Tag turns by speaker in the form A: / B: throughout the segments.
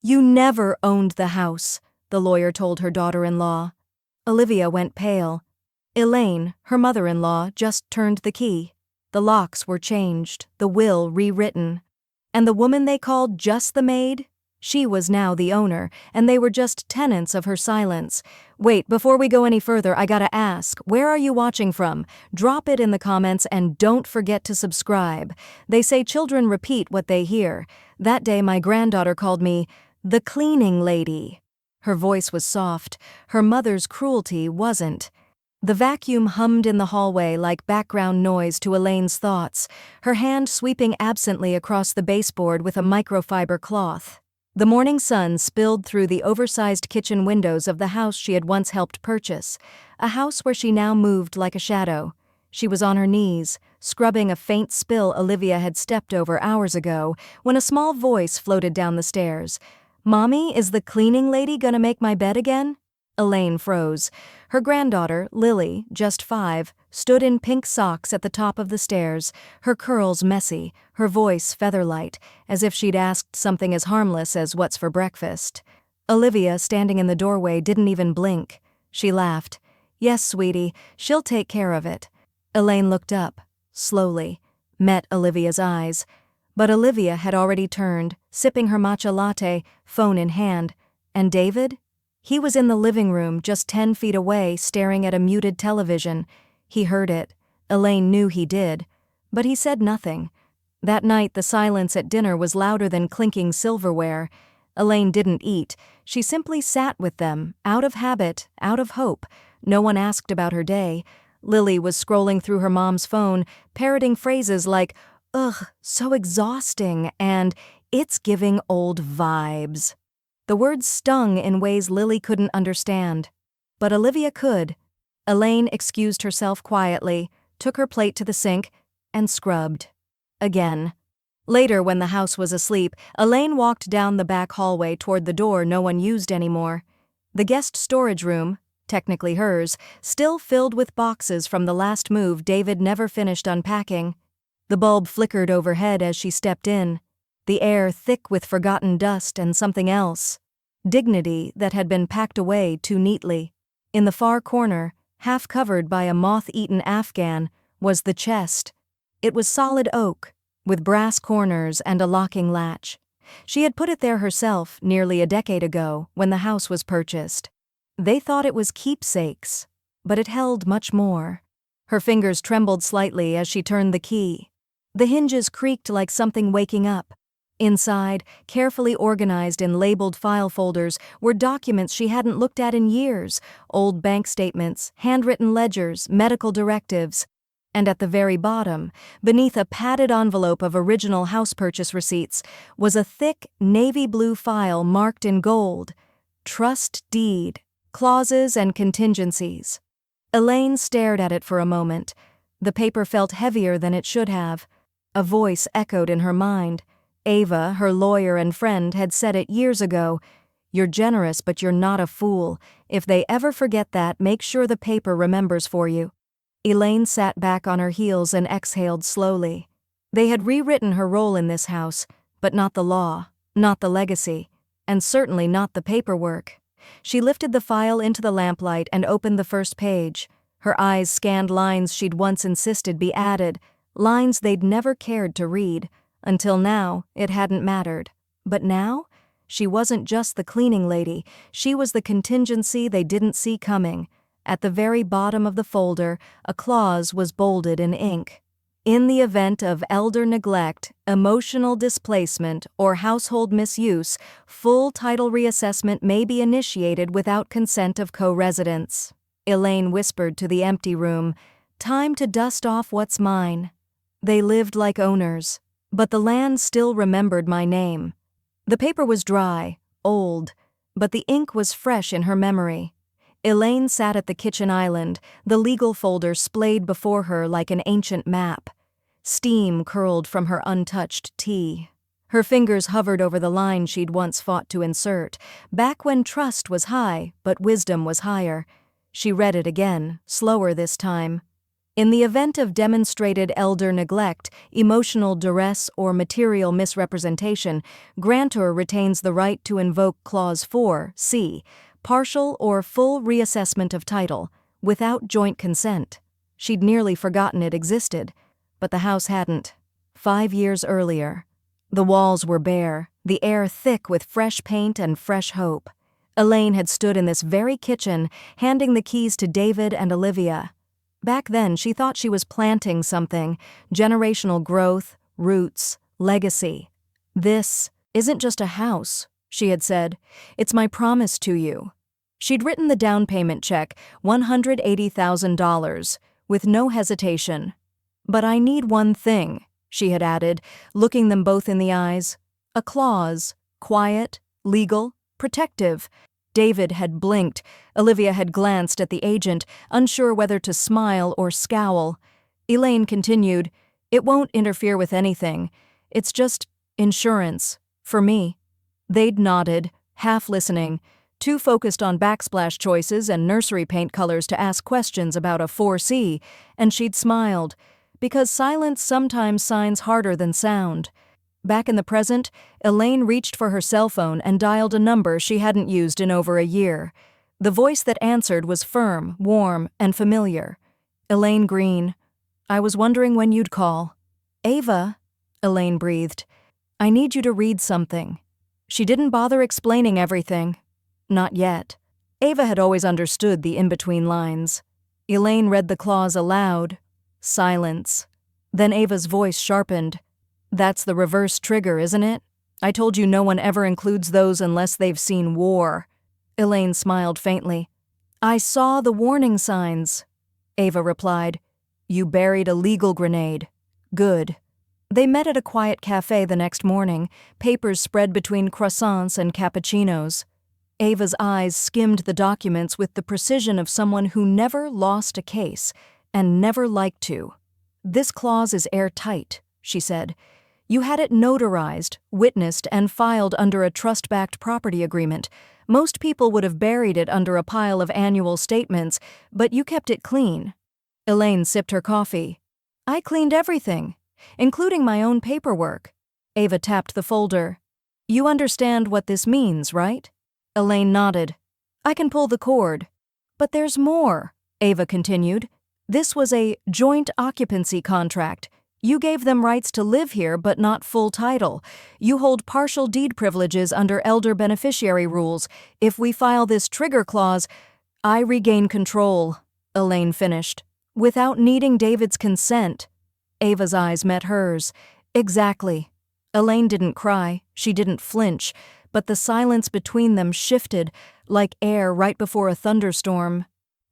A: "You never owned the house," the lawyer told her daughter-in-law. Olivia went pale. Elaine, her mother-in-law, just turned the key. The locks were changed, the will rewritten. And the woman they called just the maid? She was now the owner, and they were just tenants of her silence. Wait, before we go any further, I gotta ask, where are you watching from? Drop it in the comments and don't forget to subscribe. They say children repeat what they hear. That day my granddaughter called me the cleaning lady. Her voice was soft. Her mother's cruelty wasn't. The vacuum hummed in the hallway like background noise to Elaine's thoughts, her hand sweeping absently across the baseboard with a microfiber cloth. The morning sun spilled through the oversized kitchen windows of the house she had once helped purchase, a house where she now moved like a shadow. She was on her knees, scrubbing a faint spill Olivia had stepped over hours ago, when a small voice floated down the stairs. "Mommy, is the cleaning lady gonna make my bed again?" Elaine froze. Her granddaughter, Lily, just 5, stood in pink socks at the top of the stairs, her curls messy, her voice feather-light, as if she'd asked something as harmless as what's for breakfast. Olivia, standing in the doorway, didn't even blink. She laughed. "Yes, sweetie, she'll take care of it." Elaine looked up, slowly, met Olivia's eyes. But Olivia had already turned, sipping her matcha latte, phone in hand. And David? He was in the living room, just 10 feet away, staring at a muted television. He heard it. Elaine knew he did. But he said nothing. That night, the silence at dinner was louder than clinking silverware. Elaine didn't eat. She simply sat with them, out of habit, out of hope. No one asked about her day. Lily was scrolling through her mom's phone, parroting phrases like, "Ugh, so exhausting," and "it's giving old vibes." The words stung in ways Lily couldn't understand. But Olivia could. Elaine excused herself quietly, took her plate to the sink, and scrubbed. Again. Later, when the house was asleep, Elaine walked down the back hallway toward the door no one used anymore. The guest storage room, technically hers, still filled with boxes from the last move David never finished unpacking. The bulb flickered overhead as she stepped in, the air thick with forgotten dust and something else. Dignity that had been packed away too neatly. In the far corner, half covered by a moth-eaten Afghan, was the chest. It was solid oak, with brass corners and a locking latch. She had put it there herself nearly a decade ago when the house was purchased. They thought it was keepsakes, but it held much more. Her fingers trembled slightly as she turned the key. The hinges creaked like something waking up. Inside, carefully organized in labeled file folders, were documents she hadn't looked at in years, old bank statements, handwritten ledgers, medical directives. And at the very bottom, beneath a padded envelope of original house purchase receipts, was a thick, navy blue file marked in gold. Trust deed, clauses and contingencies. Elaine stared at it for a moment. The paper felt heavier than it should have. A voice echoed in her mind. Ava, her lawyer and friend, had said it years ago. "You're generous, but you're not a fool. If they ever forget that, make sure the paper remembers for you." Elaine sat back on her heels and exhaled slowly. They had rewritten her role in this house, but not the law, not the legacy, and certainly not the paperwork. She lifted the file into the lamplight and opened the first page. Her eyes scanned lines she'd once insisted be added, lines they'd never cared to read. Until now, it hadn't mattered. But now? She wasn't just the cleaning lady, she was the contingency they didn't see coming. At the very bottom of the folder, a clause was bolded in ink. In the event of elder neglect, emotional displacement, or household misuse, full title reassessment may be initiated without consent of co-residents. Elaine whispered to the empty room, "Time to dust off what's mine." They lived like owners. But the land still remembered my name. The paper was dry, old, but the ink was fresh in her memory. Elaine sat at the kitchen island, the legal folder splayed before her like an ancient map. Steam curled from her untouched tea. Her fingers hovered over the line she'd once fought to insert, back when trust was high, but wisdom was higher. She read it again, slower this time. In the event of demonstrated elder neglect, emotional duress, or material misrepresentation, grantor retains the right to invoke Clause 4(c), partial or full reassessment of title, without joint consent. She'd nearly forgotten it existed, but the house hadn't. 5 years earlier. The walls were bare, the air thick with fresh paint and fresh hope. Elaine had stood in this very kitchen, handing the keys to David and Olivia. Back then, she thought she was planting something: generational growth, roots, legacy. "This isn't just a house," she had said. "It's my promise to you." She'd written the down payment check, $180,000, with no hesitation. "But I need one thing," she had added, looking them both in the eyes. "A clause, quiet, legal, protective." David had blinked. Olivia had glanced at the agent, unsure whether to smile or scowl. Elaine continued, "It won't interfere with anything. It's just insurance. For me." They'd nodded, half listening, too focused on backsplash choices and nursery paint colors to ask questions about a 4C, and she'd smiled, because silence sometimes signs harder than sound. Back in the present, Elaine reached for her cell phone and dialed a number she hadn't used in over a year. The voice that answered was firm, warm, and familiar. "Elaine Green. I was wondering when you'd call." "Ava," Elaine breathed, "I need you to read something." She didn't bother explaining everything. Not yet. Ava had always understood the in-between lines. Elaine read the clause aloud. Silence. Then Ava's voice sharpened. "That's the reverse trigger, isn't it? I told you no one ever includes those unless they've seen war." Elaine smiled faintly. "I saw the warning signs," Ava replied. "You buried a legal grenade. Good." They met at a quiet cafe the next morning, papers spread between croissants and cappuccinos. Ava's eyes skimmed the documents with the precision of someone who never lost a case and never liked to. "This clause is airtight," she said. "You had it notarized, witnessed, and filed under a trust-backed property agreement. Most people would have buried it under a pile of annual statements, but you kept it clean." Elaine sipped her coffee. "I cleaned everything, including my own paperwork." Ava tapped the folder. "You understand what this means, right?" Elaine nodded. "I can pull the cord." "But there's more," Ava continued. "This was a joint occupancy contract. You gave them rights to live here, but not full title. You hold partial deed privileges under elder beneficiary rules. If we file this trigger clause, I regain control," Elaine finished, "without needing David's consent." Ava's eyes met hers. "Exactly." Elaine didn't cry, she didn't flinch, but the silence between them shifted, like air right before a thunderstorm.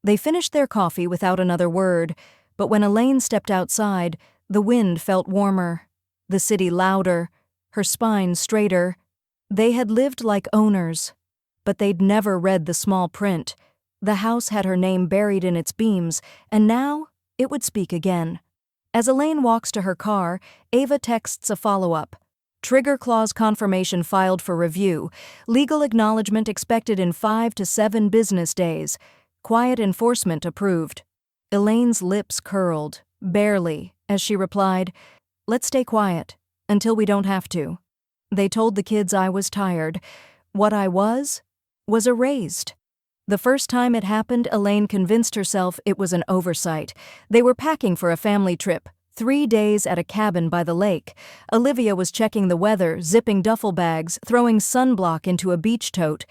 A: They finished their coffee without another word, but when Elaine stepped outside, the wind felt warmer, the city louder, her spine straighter. They had lived like owners, but they'd never read the small print. The house had her name buried in its beams, and now it would speak again. As Elaine walks to her car, Ava texts a follow-up. "Trigger clause confirmation filed for review. Legal acknowledgement expected in 5 to 7 business days. Quiet enforcement approved." Elaine's lips curled, barely, as she replied, "Let's stay quiet, until we don't have to." They told the kids I was tired. What I was erased. The first time it happened, Elaine convinced herself it was an oversight. They were packing for a family trip, 3 days at a cabin by the lake. Olivia was checking the weather, zipping duffel bags, throwing sunblock into a beach tote.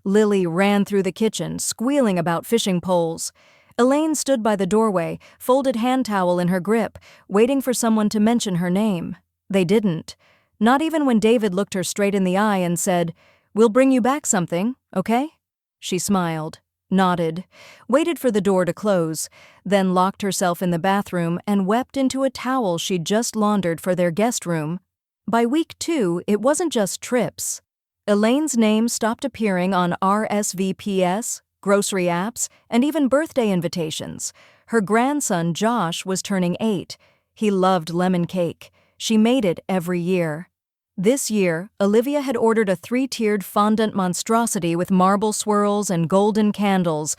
A: Lily ran through the kitchen, squealing about fishing poles. Elaine stood by the doorway, folded hand towel in her grip, waiting for someone to mention her name. They didn't. Not even when David looked her straight in the eye and said, "We'll bring you back something, okay?" She smiled, nodded, waited for the door to close, then locked herself in the bathroom and wept into a towel she'd just laundered for their guest room. By week 2, it wasn't just trips. Elaine's name stopped appearing on RSVPs, grocery apps, and even birthday invitations. Her grandson, Josh, was turning 8. He loved lemon cake. She made it every year. This year, Olivia had ordered a 3-tiered fondant monstrosity with marble swirls and golden candles.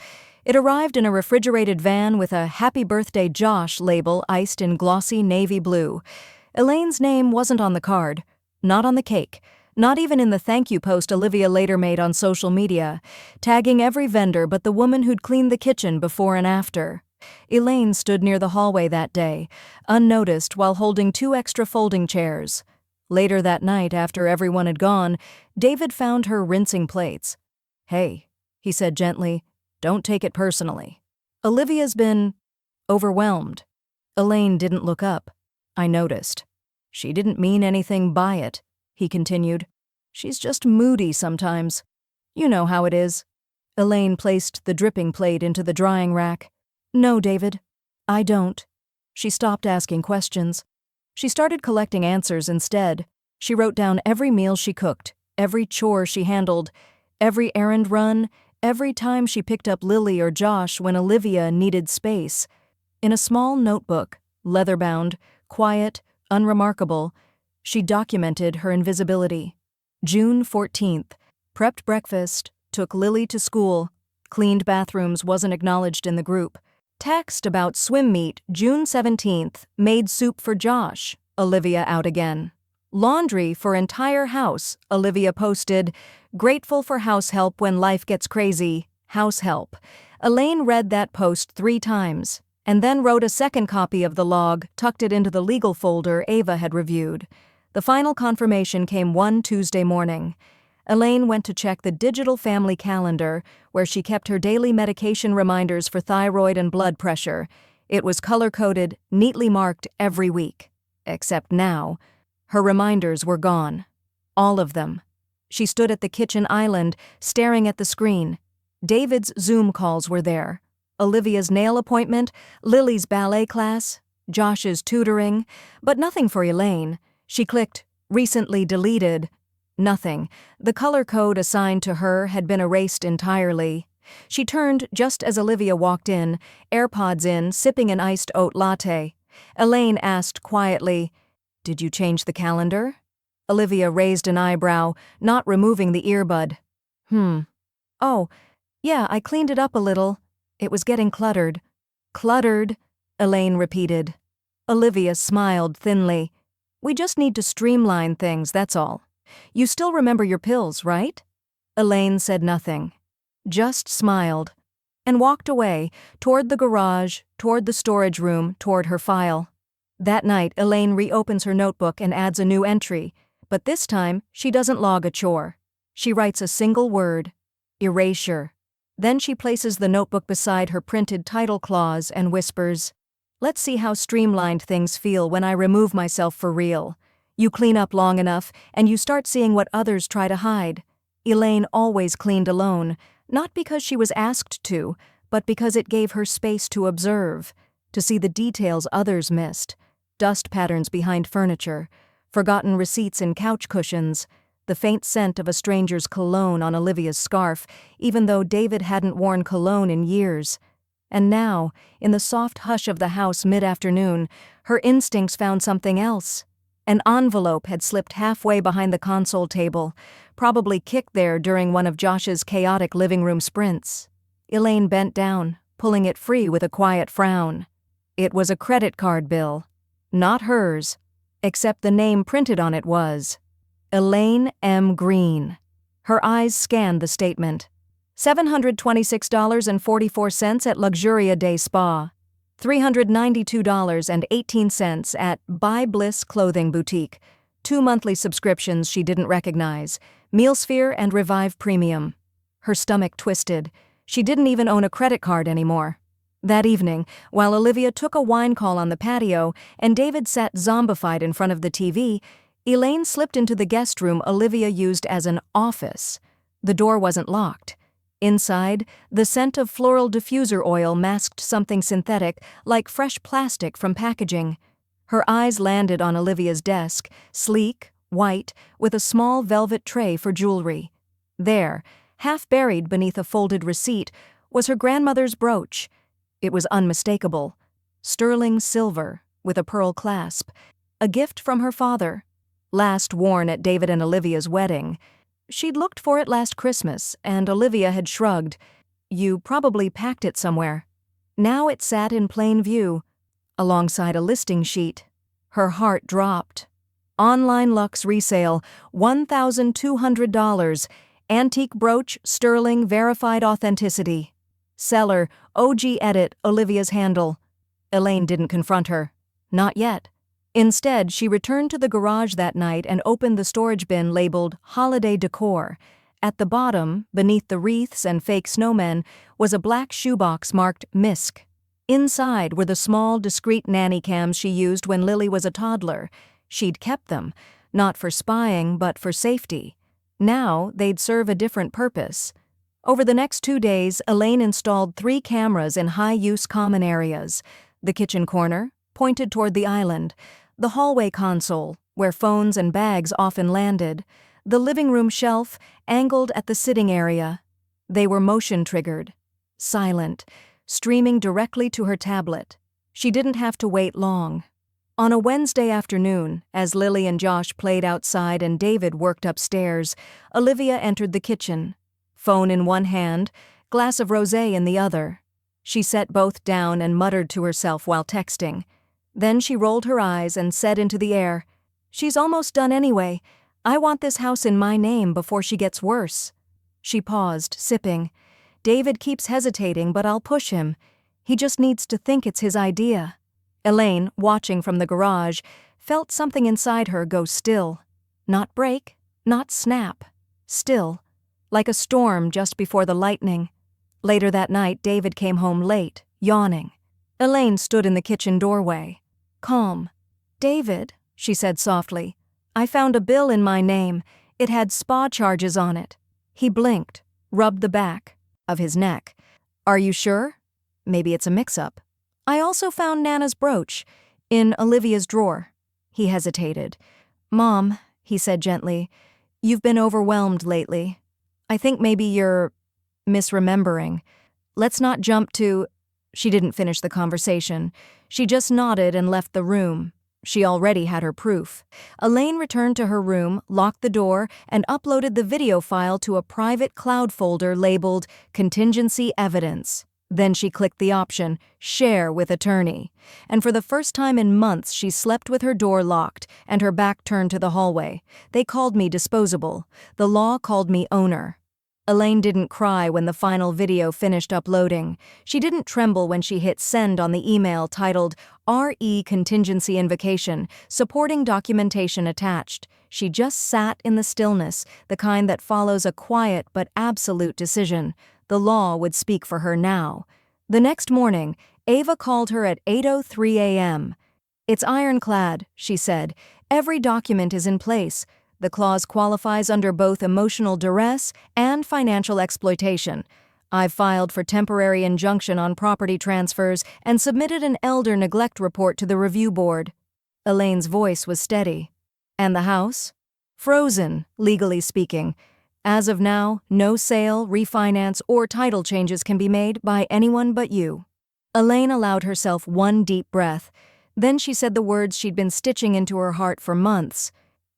A: It arrived in a refrigerated van with a "Happy Birthday Josh" label iced in glossy navy blue. Elaine's name wasn't on the card, not on the cake, not even in the thank you post Olivia later made on social media, tagging every vendor but the woman who'd cleaned the kitchen before and after. Elaine stood near the hallway that day, unnoticed while holding 2 extra folding chairs. Later that night, after everyone had gone, David found her rinsing plates. "Hey," he said gently, "don't take it personally. Olivia's been overwhelmed." Elaine didn't look up. "I noticed. She didn't mean anything by it," he continued. "She's just moody sometimes. You know how it is." Elaine placed the dripping plate into the drying rack. "No, David, I don't." She stopped asking questions. She started collecting answers instead. She wrote down every meal she cooked, every chore she handled, every errand run, every time she picked up Lily or Josh when Olivia needed space. In a small notebook, leather-bound, quiet, unremarkable, she documented her invisibility. June 14th. Prepped breakfast, took Lily to school, cleaned bathrooms, wasn't acknowledged in the group. Text about swim meet, June 17th, made soup for Josh, Olivia out again. Laundry for entire house, Olivia posted, grateful for house help when life gets crazy, house help. Elaine read that post 3 times, and then wrote a second copy of the log, tucked it into the legal folder Ava had reviewed. The final confirmation came one Tuesday morning. Elaine went to check the digital family calendar, where she kept her daily medication reminders for thyroid and blood pressure. It was color-coded, neatly marked every week. Except now, her reminders were gone. All of them. She stood at the kitchen island, staring at the screen. David's Zoom calls were there. Olivia's nail appointment, Lily's ballet class, Josh's tutoring, but nothing for Elaine. She clicked, recently deleted. Nothing. The color code assigned to her had been erased entirely. She turned just as Olivia walked in, AirPods in, sipping an iced oat latte. Elaine asked quietly, "Did you change the calendar?" Olivia raised an eyebrow, not removing the earbud. Oh, yeah, I cleaned it up a little. It was getting cluttered." "Cluttered," Elaine repeated. Olivia smiled thinly. "We just need to streamline things, that's all. You still remember your pills, right?" Elaine said nothing, just smiled, and walked away, toward the garage, toward the storage room, toward her file. That night, Elaine reopens her notebook and adds a new entry, but this time, she doesn't log a chore. She writes a single word, erasure. Then she places the notebook beside her printed title clause and whispers, "Let's see how streamlined things feel when I remove myself for real." You clean up long enough, and you start seeing what others try to hide. Elaine always cleaned alone, not because she was asked to, but because it gave her space to observe, to see the details others missed. Dust patterns behind furniture, forgotten receipts in couch cushions, the faint scent of a stranger's cologne on Olivia's scarf, even though David hadn't worn cologne in years. And now, in the soft hush of the house mid-afternoon, her instincts found something else. An envelope had slipped halfway behind the console table, probably kicked there during one of Josh's chaotic living room sprints. Elaine bent down, pulling it free with a quiet frown. It was a credit card bill. Not hers, except the name printed on it was Elaine M. Green. Her eyes scanned the statement. $726.44 at Luxuria Day Spa. $392.18 at By Bliss Clothing Boutique. 2 monthly subscriptions she didn't recognize, Mealsphere and Revive Premium. Her stomach twisted. She didn't even own a credit card anymore. That evening, while Olivia took a wine call on the patio and David sat zombified in front of the TV, Elaine slipped into the guest room Olivia used as an office. The door wasn't locked. Inside, the scent of floral diffuser oil masked something synthetic, like fresh plastic from packaging. Her eyes landed on Olivia's desk, sleek, white, with a small velvet tray for jewelry. There, half buried beneath a folded receipt, was her grandmother's brooch. It was unmistakable. Sterling silver, with a pearl clasp. A gift from her father. Last worn at David and Olivia's wedding. She'd looked for it last Christmas, and Olivia had shrugged. You probably packed it somewhere. Now it sat in plain view, alongside a listing sheet. Her heart dropped. Online luxe resale, $1,200. Antique brooch, sterling, verified authenticity. Seller, OG edit, Olivia's handle. Elaine didn't confront her. Not yet. Instead, she returned to the garage that night and opened the storage bin labeled Holiday Decor. At the bottom, beneath the wreaths and fake snowmen, was a black shoebox marked Misk. Inside were the small, discreet nanny cams she used when Lily was a toddler. She'd kept them, not for spying but for safety. Now, they'd serve a different purpose. Over the next 2 days, Elaine installed 3 cameras in high-use common areas. The kitchen corner, pointed toward the island. The hallway console, where phones and bags often landed. The living room shelf, angled at the sitting area. They were motion-triggered. Silent, streaming directly to her tablet. She didn't have to wait long. On a Wednesday afternoon, as Lily and Josh played outside and David worked upstairs, Olivia entered the kitchen. Phone in one hand, glass of rosé in the other. She set both down and muttered to herself while texting. Then she rolled her eyes and said into the air, "She's almost done anyway. I want this house in my name before she gets worse." She paused, sipping. "David keeps hesitating, but I'll push him. He just needs to think it's his idea." Elaine, watching from the garage, felt something inside her go still. Not break, not snap. Still, like a storm just before the lightning. Later that night, David came home late, yawning. Elaine stood in the kitchen doorway. Calm. "David," she said softly, "I found a bill in my name. It had spa charges on it." He blinked, rubbed the back of his neck. "Are you sure? Maybe it's a mix-up." "I also found Nana's brooch in Olivia's drawer." He hesitated. "Mom," he said gently, "you've been overwhelmed lately. I think maybe you're misremembering. Let's not jump to—" She didn't finish the conversation. She just nodded and left the room. She already had her proof. Elaine returned to her room, locked the door, and uploaded the video file to a private cloud folder labeled Contingency Evidence. Then she clicked the option, Share with Attorney. And for the first time in months, she slept with her door locked and her back turned to the hallway. They called me disposable. The law called me owner. Elaine didn't cry when the final video finished uploading. She didn't tremble when she hit send on the email titled RE Contingency Invocation, supporting documentation attached. She just sat in the stillness, the kind that follows a quiet but absolute decision. The law would speak for her now. The next morning, Ava called her at 8:03 a.m. "It's ironclad," she said. "Every document is in place. The clause qualifies under both emotional duress and financial exploitation. I've filed for temporary injunction on property transfers and submitted an elder neglect report to the review board." Elaine's voice was steady. "And the house?" "Frozen, legally speaking. As of now, no sale, refinance, or title changes can be made by anyone but you." Elaine allowed herself one deep breath. Then she said the words she'd been stitching into her heart for months.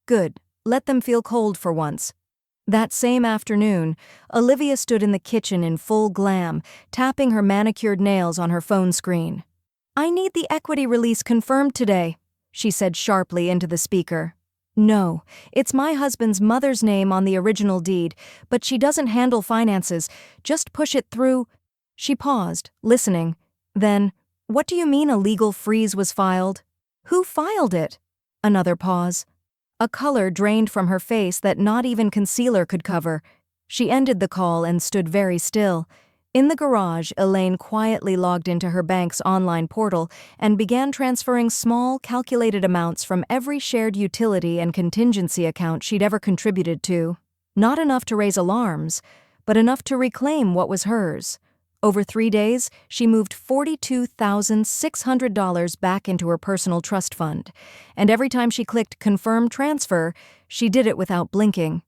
A: "Good. Let them feel cold for once." That same afternoon, Olivia stood in the kitchen in full glam, tapping her manicured nails on her phone screen. "I need the equity release confirmed today," she said sharply into the speaker. "No, it's my husband's mother's name on the original deed, but she doesn't handle finances. Just push it through." She paused, listening. Then, "What do you mean a legal freeze was filed?" "Who filed it?" Another pause. A color drained from her face that not even concealer could cover. She ended the call and stood very still. In the garage, Elaine quietly logged into her bank's online portal and began transferring small, calculated amounts from every shared utility and contingency account she'd ever contributed to. Not enough to raise alarms, but enough to reclaim what was hers. Over 3 days, she moved $42,600 back into her personal trust fund, and every time she clicked Confirm Transfer, she did it without blinking.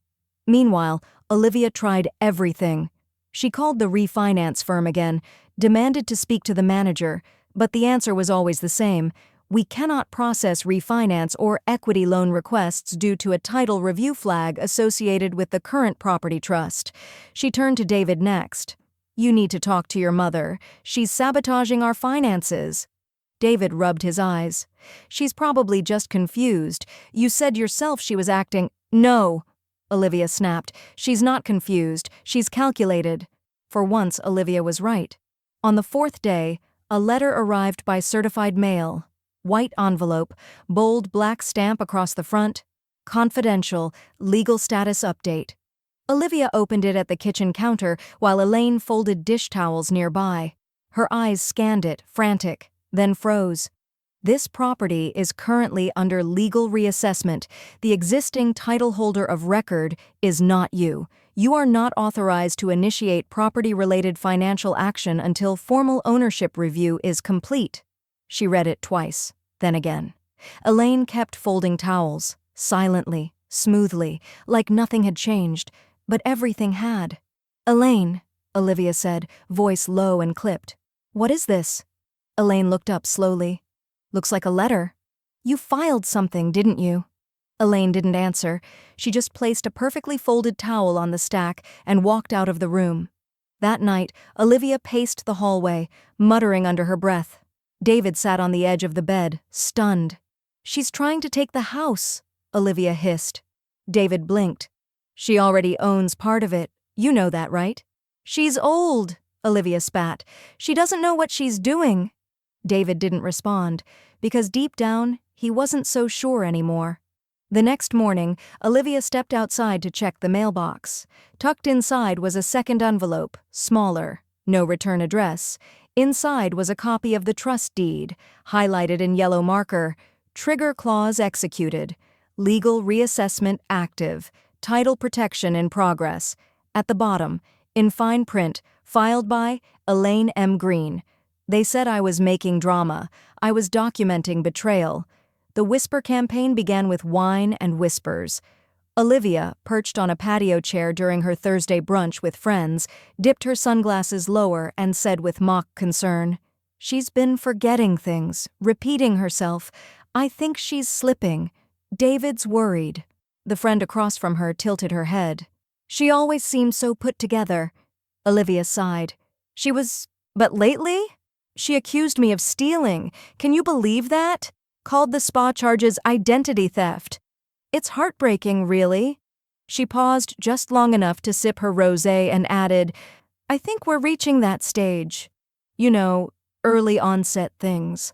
A: Meanwhile, Olivia tried everything. She called the refinance firm again, demanded to speak to the manager, but the answer was always the same. "We cannot process refinance or equity loan requests due to a title review flag associated with the current property trust." She turned to David next. You need to talk to your mother. She's sabotaging our finances. David rubbed his eyes. She's probably just confused. You said yourself she was acting. No, Olivia snapped. She's not confused. She's calculated. For once, Olivia was right. On the fourth day, a letter arrived by certified mail. White envelope, bold black stamp across the front. Confidential, legal status update. Olivia opened it at the kitchen counter while Elaine folded dish towels nearby. Her eyes scanned it, frantic, then froze. This property is currently under legal reassessment. The existing title holder of record is not you. You are not authorized to initiate property-related financial action until formal ownership review is complete. She read it twice, then again. Elaine kept folding towels, silently, smoothly, like nothing had changed, but everything had. Elaine, Olivia said, voice low and clipped. What is this? Elaine looked up slowly. Looks like a letter. You filed something, didn't you? Elaine didn't answer. She just placed a perfectly folded towel on the stack and walked out of the room. That night, Olivia paced the hallway, muttering under her breath. David sat on the edge of the bed, stunned. She's trying to take the house, Olivia hissed. David blinked. She already owns part of it. You know that, right? She's old, Olivia spat. She doesn't know what she's doing. David didn't respond, because deep down, he wasn't so sure anymore. The next morning, Olivia stepped outside to check the mailbox. Tucked inside was a second envelope, smaller, no return address. Inside was a copy of the trust deed, highlighted in yellow marker. Trigger clause executed. Legal reassessment active. Title protection in progress. At the bottom, in fine print, filed by Elaine M. Green. They said I was making drama. I was documenting betrayal. The whisper campaign began with wine and whispers. Olivia, perched on a patio chair during her Thursday brunch with friends, dipped her sunglasses lower and said with mock concern, She's been forgetting things, repeating herself. I think she's slipping. David's worried. The friend across from her tilted her head. She always seemed so put together. Olivia sighed. But lately? She accused me of stealing. Can you believe that? Called the spa charges identity theft. It's heartbreaking, really. She paused just long enough to sip her rosé and added, I think we're reaching that stage. You know, early onset things.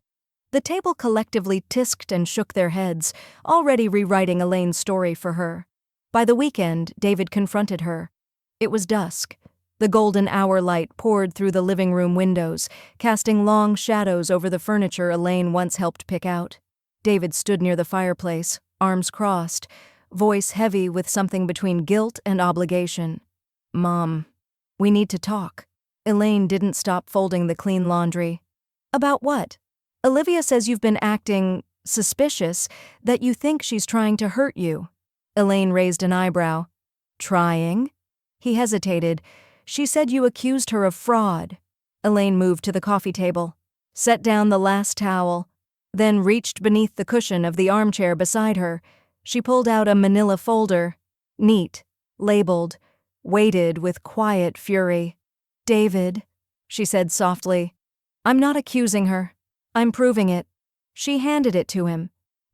A: The table collectively tisked and shook their heads, already rewriting Elaine's story for her. By the weekend, David confronted her. It was dusk. The golden hour light poured through the living room windows, casting long shadows over the furniture Elaine once helped pick out. David stood near the fireplace, arms crossed, voice heavy with something between guilt and obligation. Mom, we need to talk. Elaine didn't stop folding the clean laundry. About what? Olivia says you've been acting suspicious, that you think she's trying to hurt you. Elaine raised an eyebrow. Trying? He hesitated. She said you accused her of fraud. Elaine moved to the coffee table, set down the last towel, then reached beneath the cushion of the armchair beside her. She pulled out a manila folder, neat, labeled, weighted with quiet fury. David, she said softly, I'm not accusing her. I'm proving it. She handed it to him.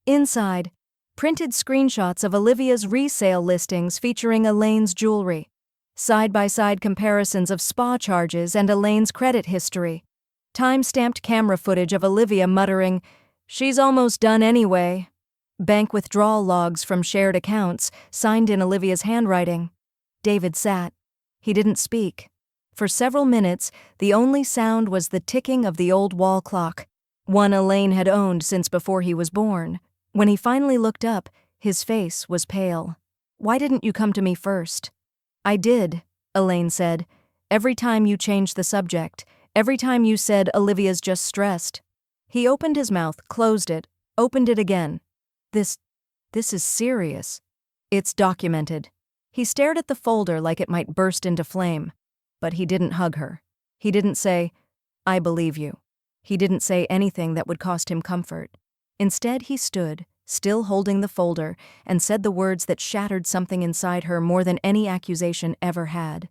A: Inside, printed screenshots of Olivia's resale listings featuring Elaine's jewelry. Side-by-side comparisons of spa charges and Elaine's credit history. Time-stamped camera footage of Olivia muttering, She's almost done anyway. Bank withdrawal logs from shared accounts, signed in Olivia's handwriting. David sat. He didn't speak. For several minutes, the only sound was the ticking of the old wall clock, one Elaine had owned since before he was born. When he finally looked up, his face was pale. Why didn't you come to me first? I did, Elaine said. Every time you changed the subject, every time you said Olivia's just stressed. He opened his mouth, closed it, opened it again. This is serious. It's documented. He stared at the folder like it might burst into flame. But he didn't hug her. He didn't say, I believe you. He didn't say anything that would cost him comfort. Instead, he stood, still holding the folder, and said the words that shattered something inside her more than any accusation ever had.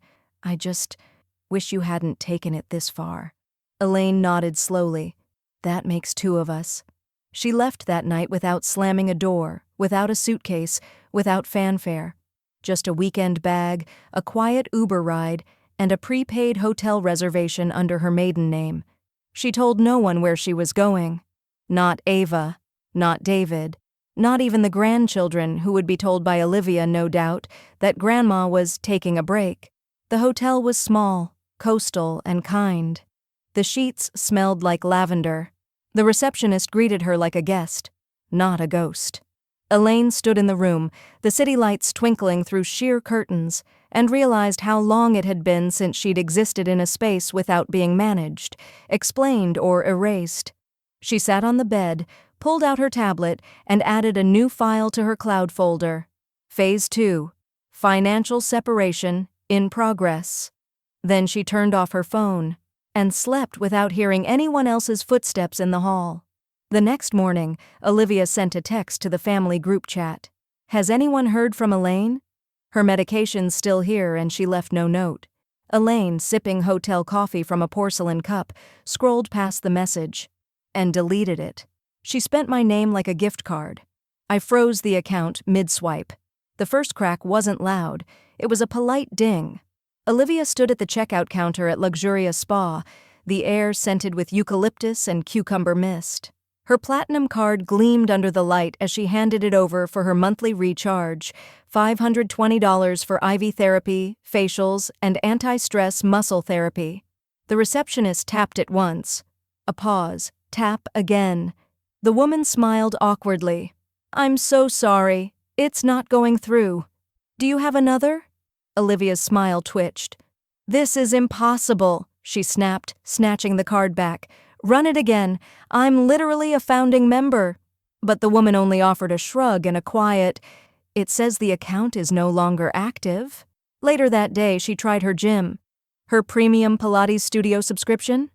A: Wish you hadn't taken it this far. Elaine nodded slowly. That makes two of us. She left that night without slamming a door, without a suitcase, without fanfare. Just a weekend bag, a quiet Uber ride, and a prepaid hotel reservation under her maiden name. She told no one where she was going. Not Ava, not David, not even the grandchildren who would be told by Olivia, no doubt, that Grandma was taking a break. The hotel was small, coastal, and kind. The sheets smelled like lavender. The receptionist greeted her like a guest, not a ghost. Elaine stood in the room, the city lights twinkling through sheer curtains, and realized how long it had been since she'd existed in a space without being managed, explained, or erased. She sat on the bed, pulled out her tablet, and added a new file to her cloud folder. Phase 2. Financial separation in progress. Then she turned off her phone and slept without hearing anyone else's footsteps in the hall. The next morning, Olivia sent a text to the family group chat. Has anyone heard from Elaine? Her medication's still here and she left no note. Elaine, sipping hotel coffee from a porcelain cup, scrolled past the message and deleted it. She spent my name like a gift card. I froze the account mid-swipe. The first crack wasn't loud. It was a polite ding. Olivia stood at the checkout counter at Luxuria Spa, the air scented with eucalyptus and cucumber mist. Her platinum card gleamed under the light as she handed it over for her monthly recharge, $520 for IV therapy, facials, and anti-stress muscle therapy. The receptionist tapped it once. A pause. Tap again. The woman smiled awkwardly. I'm so sorry. It's not going through. Do you have another? Olivia's smile twitched. This is impossible, she snapped, snatching the card back. Run it again. I'm literally a founding member. But the woman only offered a shrug and a quiet, it says the account is no longer active. Later that day, she tried her gym. Her premium Pilates studio subscription?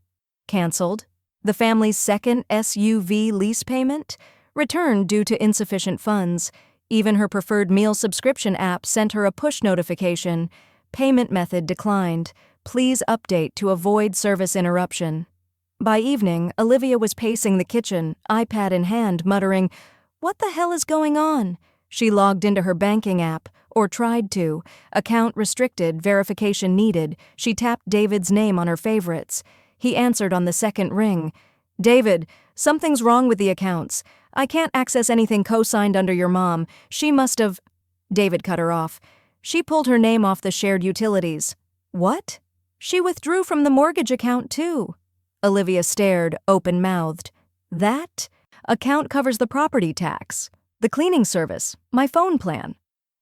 A: Cancelled. The family's second SUV lease payment? Returned due to insufficient funds. Even her preferred meal subscription app sent her a push notification. Payment method declined. Please update to avoid service interruption. By evening, Olivia was pacing the kitchen, iPad in hand, muttering, What the hell is going on? She logged into her banking app, or tried to. Account restricted, verification needed. She tapped David's name on her favorites. He answered on the second ring. David, something's wrong with the accounts. I can't access anything co-signed under your mom. She must have... David cut her off. She pulled her name off the shared utilities. What? She withdrew from the mortgage account too. Olivia stared, open-mouthed. That account covers the property tax, the cleaning service, my phone plan.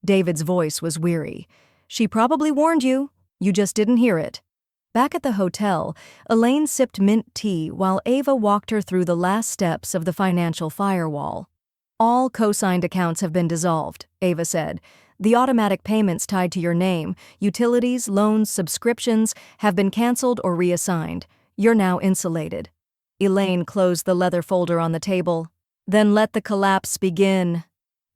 A: David's voice was weary. She probably warned you. You just didn't hear it. Back at the hotel, Elaine sipped mint tea while Ava walked her through the last steps of the financial firewall. All co-signed accounts have been dissolved, Ava said. The automatic payments tied to your name, utilities, loans, subscriptions, have been canceled or reassigned. You're now insulated. Elaine closed the leather folder on the table. Then let the collapse begin.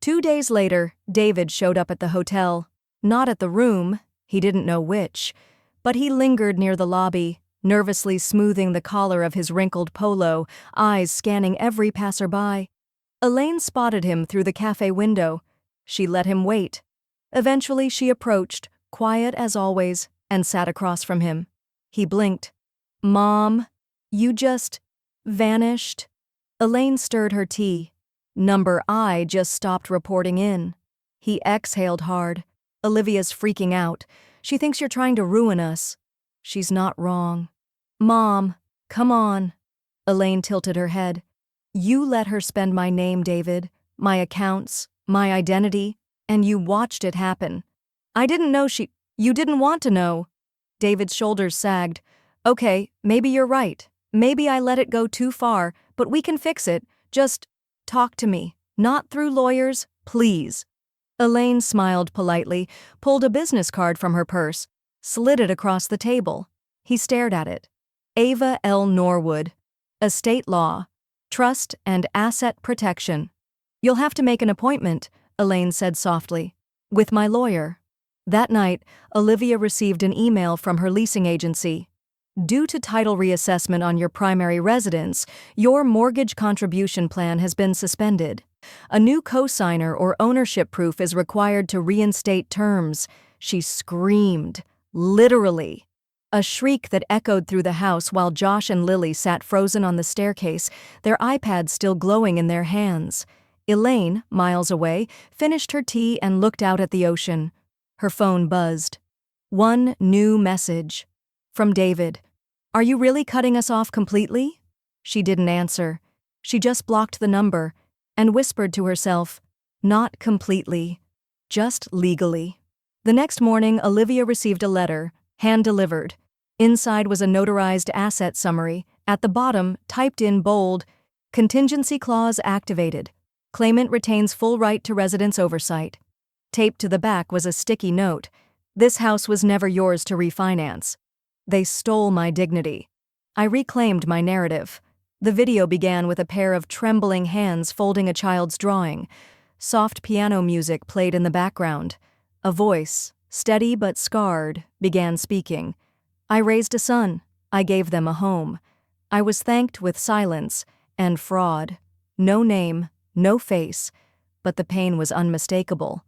A: 2 days later, David showed up at the hotel. Not at the room, he didn't know which, but he lingered near the lobby, nervously smoothing the collar of his wrinkled polo, eyes scanning every passerby. Elaine spotted him through the cafe window. She let him wait. Eventually she approached, quiet as always, and sat across from him. He blinked. Mom, you just vanished. Elaine stirred her tea. Number I just stopped reporting in. He exhaled hard. Olivia's freaking out. She thinks you're trying to ruin us. She's not wrong. Mom, come on. Elaine tilted her head. You let her spend my name, David, my accounts, my identity, and you watched it happen. I didn't know you didn't want to know. David's shoulders sagged. Okay, maybe you're right. Maybe I let it go too far, but we can fix it. Just talk to me. Not through lawyers, please. Elaine smiled politely, pulled a business card from her purse, slid it across the table. He stared at it. Ava L. Norwood. Estate law. Trust and asset protection. You'll have to make an appointment, Elaine said softly. With my lawyer. That night, Olivia received an email from her leasing agency. Due to title reassessment on your primary residence, your mortgage contribution plan has been suspended. A new cosigner or ownership proof is required to reinstate terms. She screamed, literally. A shriek that echoed through the house while Josh and Lily sat frozen on the staircase, their iPads still glowing in their hands. Elaine, miles away, finished her tea and looked out at the ocean. Her phone buzzed. One new message. From David. Are you really cutting us off completely? She didn't answer. She just blocked the number and whispered to herself, not completely, just legally. The next morning, Olivia received a letter, hand-delivered. Inside was a notarized asset summary. At the bottom, typed in bold, contingency clause activated. Claimant retains full right to residence oversight. Taped to the back was a sticky note. This house was never yours to refinance. They stole my dignity. I reclaimed my narrative. The video began with a pair of trembling hands folding a child's drawing. Soft piano music played in the background. A voice, steady but scarred, began speaking. I raised a son. I gave them a home. I was thanked with silence and fraud. No name, no face, but the pain was unmistakable.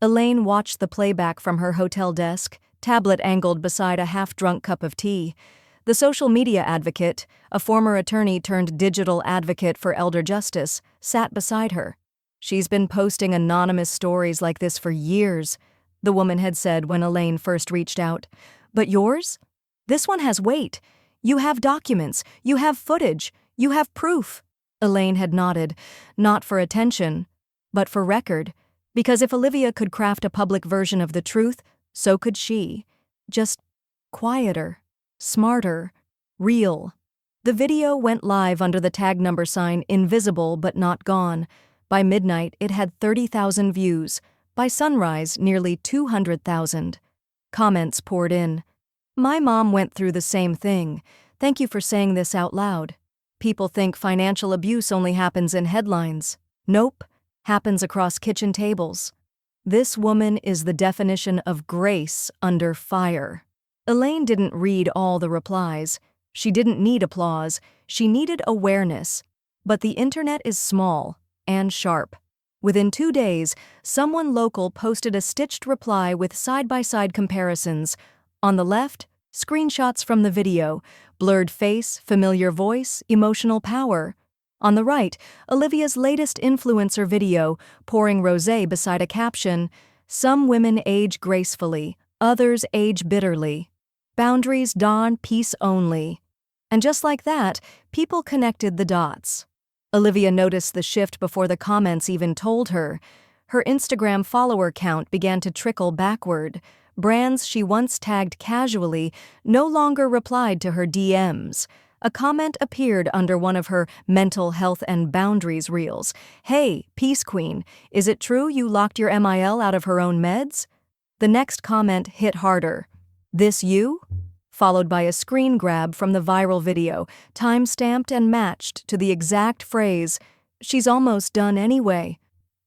A: Elaine watched the playback from her hotel desk, tablet angled beside a half-drunk cup of tea. The social media advocate, a former attorney turned digital advocate for elder justice, sat beside her. She's been posting anonymous stories like this for years, the woman had said when Elaine first reached out. But yours? This one has weight. You have documents, you have footage, you have proof. Elaine had nodded, not for attention, but for record, because if Olivia could craft a public version of the truth, so could she. Just quieter, smarter, real. The video went live under the tag number sign invisible but not gone. By midnight, it had 30,000 views. By sunrise, nearly 200,000. Comments poured in. My mom went through the same thing. Thank you for saying this out loud. People think financial abuse only happens in headlines. Nope, happens across kitchen tables. This woman is the definition of grace under fire. Elaine didn't read all the replies. She didn't need applause. She needed awareness. But the internet is small and sharp. Within 2 days, someone local posted a stitched reply with side-by-side comparisons. On the left, screenshots from the video, blurred face, familiar voice, emotional power. On the right, Olivia's latest influencer video, pouring rosé beside a caption, some women age gracefully, others age bitterly. Boundaries dawn peace only. And just like that, people connected the dots. Olivia noticed the shift before the comments even told her. Her Instagram follower count began to trickle backward. Brands she once tagged casually no longer replied to her DMs. A comment appeared under one of her mental health and boundaries reels. Hey, Peace Queen, is it true you locked your MIL out of her own meds? The next comment hit harder. This you? Followed by a screen grab from the viral video, time-stamped and matched to the exact phrase, she's almost done anyway.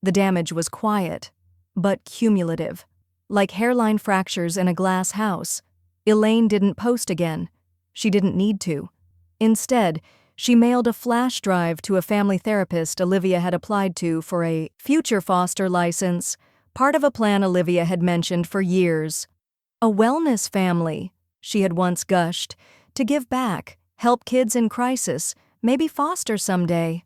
A: The damage was quiet, but cumulative. Like hairline fractures in a glass house. Elaine didn't post again. She didn't need to. Instead, she mailed a flash drive to a family therapist Olivia had applied to for a future foster license, part of a plan Olivia had mentioned for years. A wellness family, she had once gushed, to give back, help kids in crisis, maybe foster someday.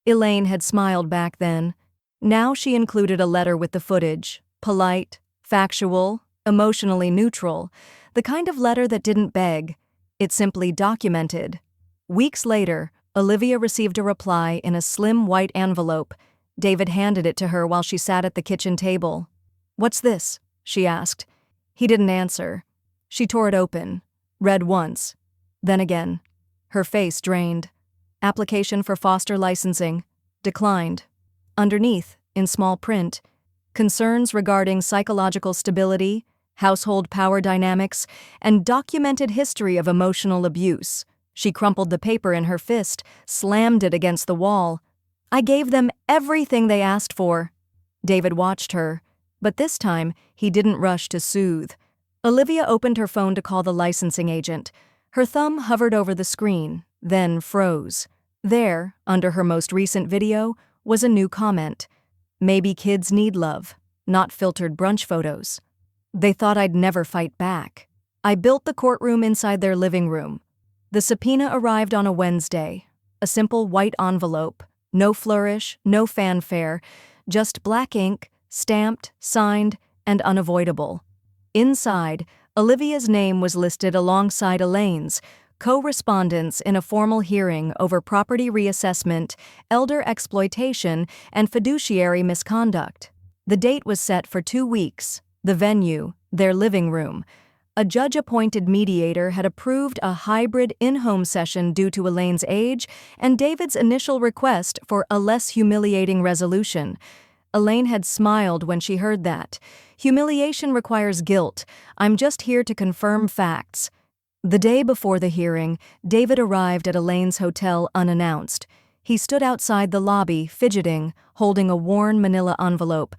A: Elaine had smiled back then. Now she included a letter with the footage, polite, factual, emotionally neutral, the kind of letter that didn't beg. It simply documented. Weeks later, Olivia received a reply in a slim white envelope. David handed it to her while she sat at the kitchen table. "What's this?" she asked. He didn't answer. She tore it open, read once, then again. Her face drained. Application for foster licensing. Declined. Underneath, in small print, concerns regarding psychological stability, household power dynamics, and documented history of emotional abuse. She crumpled the paper in her fist, slammed it against the wall. I gave them everything they asked for. David watched her, But this time, he didn't rush to soothe. Olivia opened her phone to call the licensing agent. Her thumb hovered over the screen, then froze. There, under her most recent video, was a new comment. Maybe kids need love, not filtered brunch photos. They thought I'd never fight back. I built the courtroom inside their living room. The subpoena arrived on a Wednesday. A simple white envelope, no flourish, no fanfare, just black ink, stamped, signed, and unavoidable. Inside, Olivia's name was listed alongside Elaine's, co-respondents in a formal hearing over property reassessment, elder exploitation, and fiduciary misconduct. The date was set for 2 weeks. The venue, their living room. A judge-appointed mediator had approved a hybrid in-home session due to Elaine's age and David's initial request for a less humiliating resolution. Elaine had smiled when she heard that. Humiliation requires guilt. I'm just here to confirm facts. The day before the hearing, David arrived at Elaine's hotel unannounced. He stood outside the lobby, fidgeting, holding a worn manila envelope.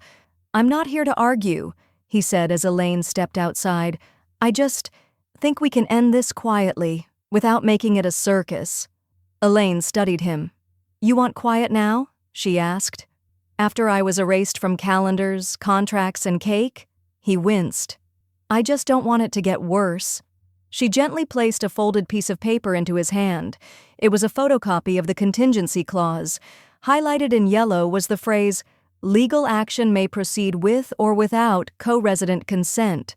A: "I'm not here to argue," he said as Elaine stepped outside. "I just think we can end this quietly, without making it a circus." Elaine studied him. "You want quiet now?" she asked. "After I was erased from calendars, contracts, and cake?" He winced. "I just don't want it to get worse." She gently placed a folded piece of paper into his hand. It was a photocopy of the contingency clause. Highlighted in yellow was the phrase, "Legal action may proceed with or without co-resident consent."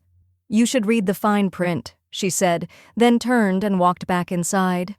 A: "You should read the fine print," she said, then turned and walked back inside.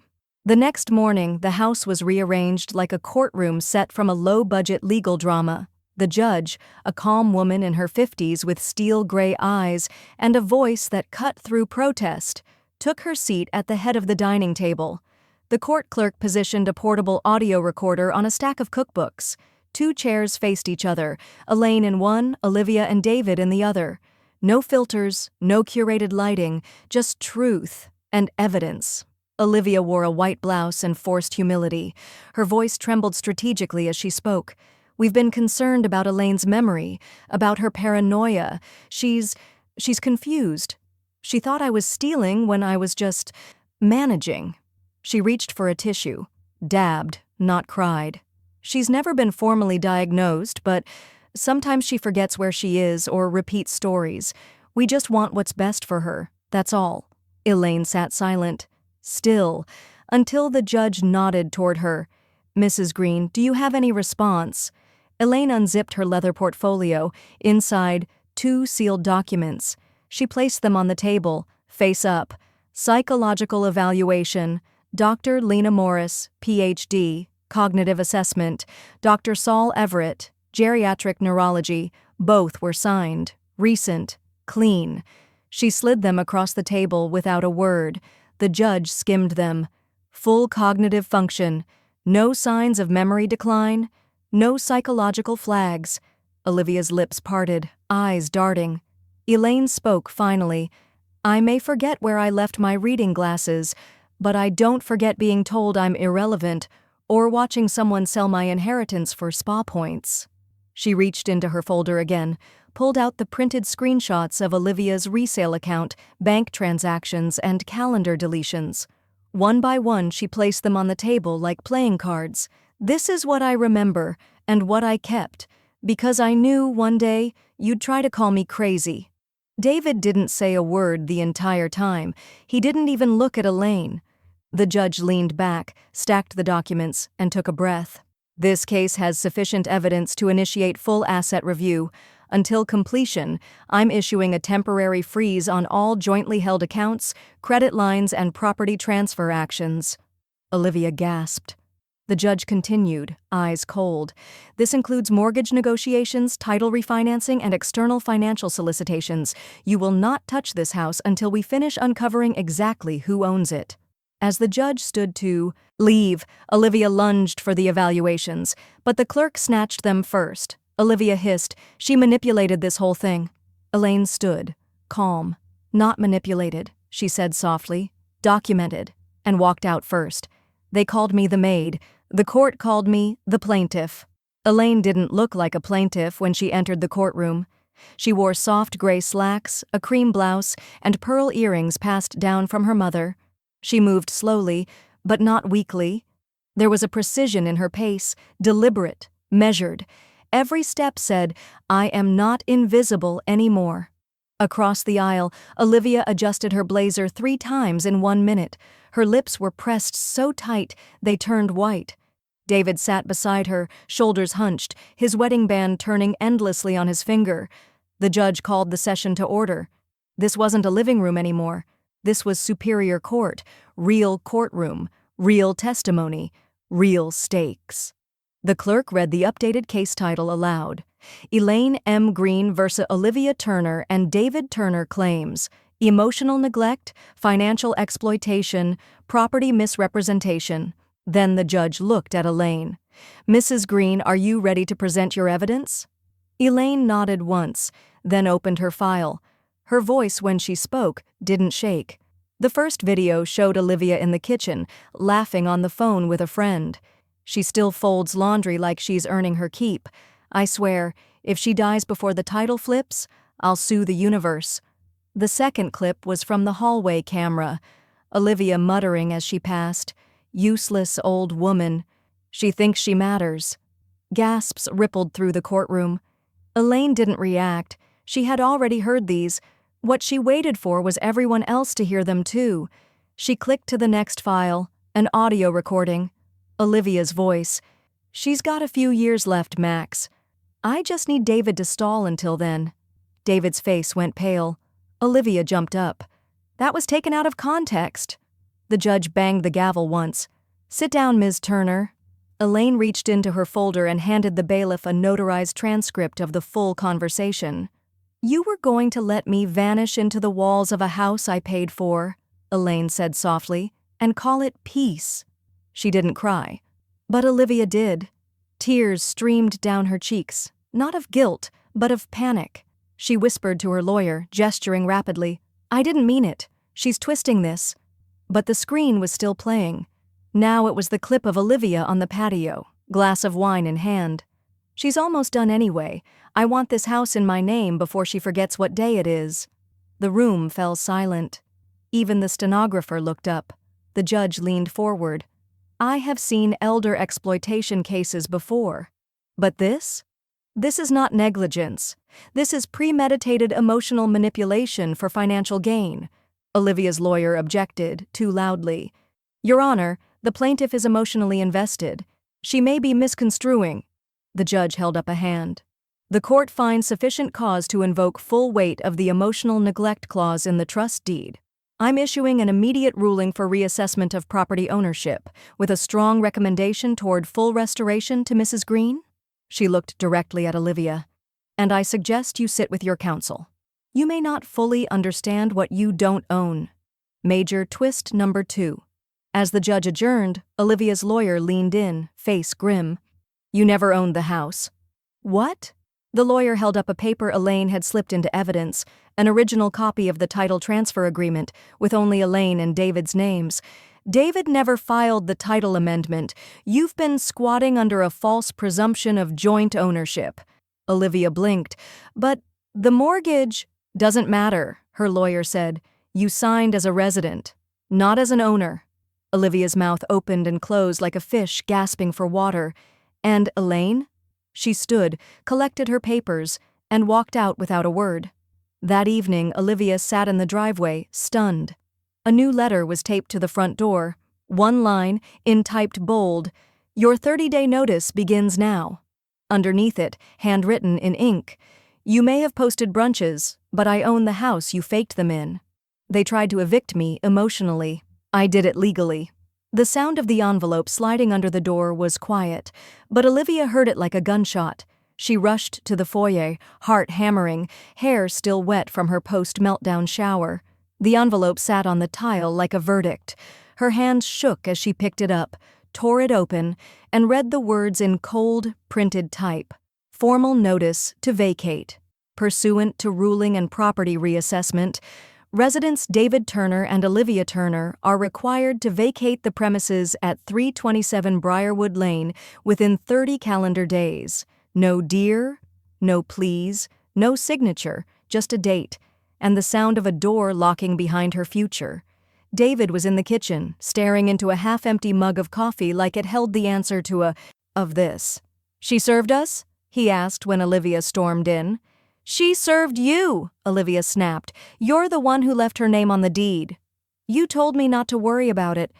A: The next morning, the house was rearranged like a courtroom set from a low-budget legal drama. The judge, a calm woman in her 50s with steel-gray eyes and a voice that cut through protest, took her seat at the head of the dining table. The court clerk positioned a portable audio recorder on a stack of cookbooks. 2 chairs faced each other, Elaine in one, Olivia and David in the other. No filters, no curated lighting, just truth and evidence. Olivia wore a white blouse and forced humility. Her voice trembled strategically as she spoke. "We've been concerned about Elaine's memory, about her paranoia. She's confused. She thought I was stealing when I was just managing." She reached for a tissue, dabbed, not cried. "She's never been formally diagnosed, but sometimes she forgets where she is or repeats stories. We just want what's best for her, that's all." Elaine sat silent, still, until the judge nodded toward her. "Mrs. Green, do you have any response?" Elaine unzipped her leather portfolio. Inside, 2 sealed documents. She placed them on the table, face up. Psychological evaluation, Dr. Lena Morris, Ph.D., cognitive assessment, Dr. Saul Everett, geriatric neurology. Both were signed, recent, clean. She slid them across the table without a word. The judge skimmed them. Full cognitive function, no signs of memory decline, no psychological flags. Olivia's lips parted, eyes darting. Elaine spoke finally. "I may forget where I left my reading glasses, but I don't forget being told I'm irrelevant or watching someone sell my inheritance for spa points." She reached into her folder again, pulled out the printed screenshots of Olivia's resale account, bank transactions, and calendar deletions. One by one, she placed them on the table like playing cards. "This is what I remember, and what I kept, because I knew one day you'd try to call me crazy." David didn't say a word the entire time. He didn't even look at Elaine. The judge leaned back, stacked the documents, and took a breath. "This case has sufficient evidence to initiate full asset review. Until completion, I'm issuing a temporary freeze on all jointly held accounts, credit lines, and property transfer actions." Olivia gasped. The judge continued, eyes cold. "This includes mortgage negotiations, title refinancing, and external financial solicitations. You will not touch this house until we finish uncovering exactly who owns it." As the judge stood to leave, Olivia lunged for the evaluations, but the clerk snatched them first. Olivia hissed, "She manipulated this whole thing." Elaine stood, calm. "Not manipulated," she said softly, "documented," and walked out first. "They called me the maid. The court called me the plaintiff." Elaine didn't look like a plaintiff when she entered the courtroom. She wore soft gray slacks, a cream blouse, and pearl earrings passed down from her mother. She moved slowly, but not weakly. There was a precision in her pace, deliberate, measured. Every step said, "I am not invisible anymore." Across the aisle, Olivia adjusted her blazer 3 times in 1 minute. Her lips were pressed so tight they turned white. David sat beside her, shoulders hunched, his wedding band turning endlessly on his finger. The judge called the session to order. This wasn't a living room anymore. This was Superior Court, real courtroom, real testimony, real stakes. The clerk read the updated case title aloud. Elaine M. Green vs. Olivia Turner and David Turner claims emotional neglect, financial exploitation, property misrepresentation. Then the judge looked at Elaine. "Mrs. Green, are you ready to present your evidence?" Elaine nodded once, then opened her file. Her voice, when she spoke, didn't shake. The first video showed Olivia in the kitchen, laughing on the phone with a friend. "She still folds laundry like she's earning her keep. I swear, if she dies before the title flips, I'll sue the universe." The second clip was from the hallway camera. Olivia muttering as she passed, "Useless old woman. She thinks she matters." Gasps rippled through the courtroom. Elaine didn't react. She had already heard these. What she waited for was everyone else to hear them too. She clicked to the next file, an audio recording. Olivia's voice. "She's got a few years left, Max. I just need David to stall until then." David's face went pale. Olivia jumped up. "That was taken out of context." The judge banged the gavel once. "Sit down, Ms. Turner." Elaine reached into her folder and handed the bailiff a notarized transcript of the full conversation. "You were going to let me vanish into the walls of a house I paid for," Elaine said softly, "and call it peace." She didn't cry. But Olivia did. Tears streamed down her cheeks, not of guilt, but of panic. She whispered to her lawyer, gesturing rapidly, "I didn't mean it. She's twisting this." But the screen was still playing. Now it was the clip of Olivia on the patio, glass of wine in hand. "She's almost done anyway. I want this house in my name before she forgets what day it is." The room fell silent. Even the stenographer looked up. The judge leaned forward. "I have seen elder exploitation cases before. But this? This is not negligence. This is premeditated emotional manipulation for financial gain." Olivia's lawyer objected, too loudly. "Your Honor, the plaintiff is emotionally invested. She may be misconstruing." The judge held up a hand. "The court finds sufficient cause to invoke full weight of the emotional neglect clause in the trust deed. I'm issuing an immediate ruling for reassessment of property ownership, with a strong recommendation toward full restoration to Mrs. Green." She looked directly at Olivia. "And I suggest you sit with your counsel. You may not fully understand what you don't own." Major twist number 2. As the judge adjourned, Olivia's lawyer leaned in, face grim. "You never owned the house." "What?" The lawyer held up a paper Elaine had slipped into evidence, an original copy of the title transfer agreement, with only Elaine and David's names. "David never filed the title amendment. You've been squatting under a false presumption of joint ownership." Olivia blinked. "But the mortgage—" "Doesn't matter," her lawyer said. "You signed as a resident, not as an owner." Olivia's mouth opened and closed like a fish gasping for water. "And Elaine?" She stood, collected her papers, and walked out without a word. That evening, Olivia sat in the driveway, stunned. A new letter was taped to the front door. One line, in typed bold, "Your 30-day notice begins now." Underneath it, handwritten in ink, "You may have posted brunches, but I own the house you faked them in. They tried to evict me emotionally. I did it legally." The sound of the envelope sliding under the door was quiet, but Olivia heard it like a gunshot. She rushed to the foyer, heart hammering, hair still wet from her post-meltdown shower. The envelope sat on the tile like a verdict. Her hands shook as she picked it up, tore it open, and read the words in cold, printed type. "Formal notice to vacate. Pursuant to ruling and property reassessment, residents David Turner and Olivia Turner are required to vacate the premises at 327 Briarwood Lane within 30 calendar days. No dear, no please, No signature, just a date, and the sound of a door locking behind her future. David was in the kitchen, staring into a half-empty mug of coffee like it held the answer to of this. "She served us?" he asked when Olivia stormed in. "She served you," Olivia snapped. "You're the one who left her name on the deed. You told me not to worry about it.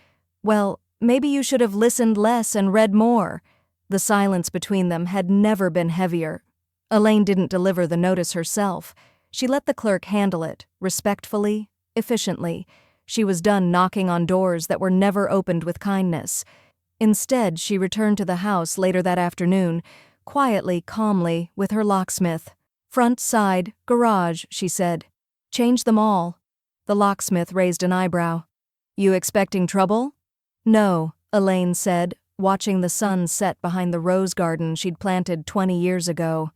A: Well, maybe you should have listened less and read more." The silence between them had never been heavier. Elaine didn't deliver the notice herself. She let the clerk handle it, respectfully, efficiently. She was done knocking on doors that were never opened with kindness. Instead, she returned to the house later that afternoon, quietly, calmly, with her locksmith. "Front, side, garage," she said. "Change them all." The locksmith raised an eyebrow. "You expecting trouble?" "No," Elaine said, watching the sun set behind the rose garden she'd planted 20 years ago.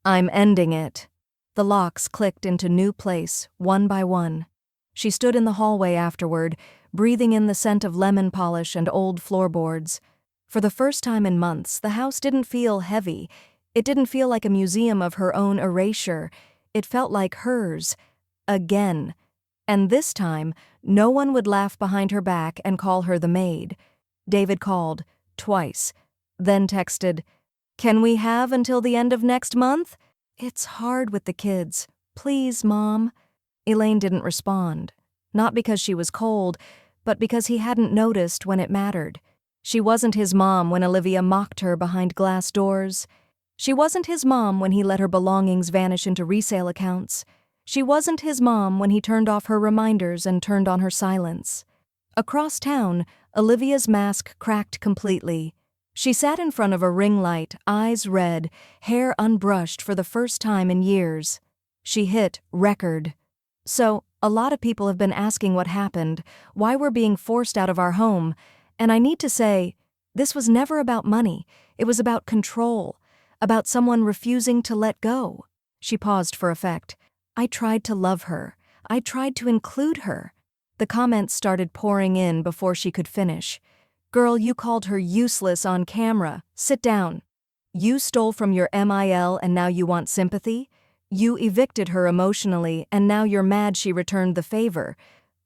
A: "I'm ending it." The locks clicked into new place, one by one. She stood in the hallway afterward, breathing in the scent of lemon polish and old floorboards. For the first time in months, the house didn't feel heavy. It didn't feel like a museum of her own erasure. It felt like hers. Again. And this time, no one would laugh behind her back and call her the maid. David called, twice, then texted, "Can we have until the end of next month? It's hard with the kids. Please, Mom." Elaine didn't respond. Not because she was cold, but because he hadn't noticed when it mattered. She wasn't his mom when Olivia mocked her behind glass doors. She wasn't his mom when he let her belongings vanish into resale accounts. She wasn't his mom when he turned off her reminders and turned on her silence. Across town, Olivia's mask cracked completely. She sat in front of a ring light, eyes red, hair unbrushed for the first time in years. She hit record. "So, a lot of people have been asking what happened, why we're being forced out of our home, and I need to say, this was never about money. It was about control, about someone refusing to let go." She paused for effect. "I tried to love her. I tried to include her." The comments started pouring in before she could finish. "Girl, you called her useless on camera. Sit down. You stole from your MIL and now you want sympathy? You evicted her emotionally and now you're mad she returned the favor."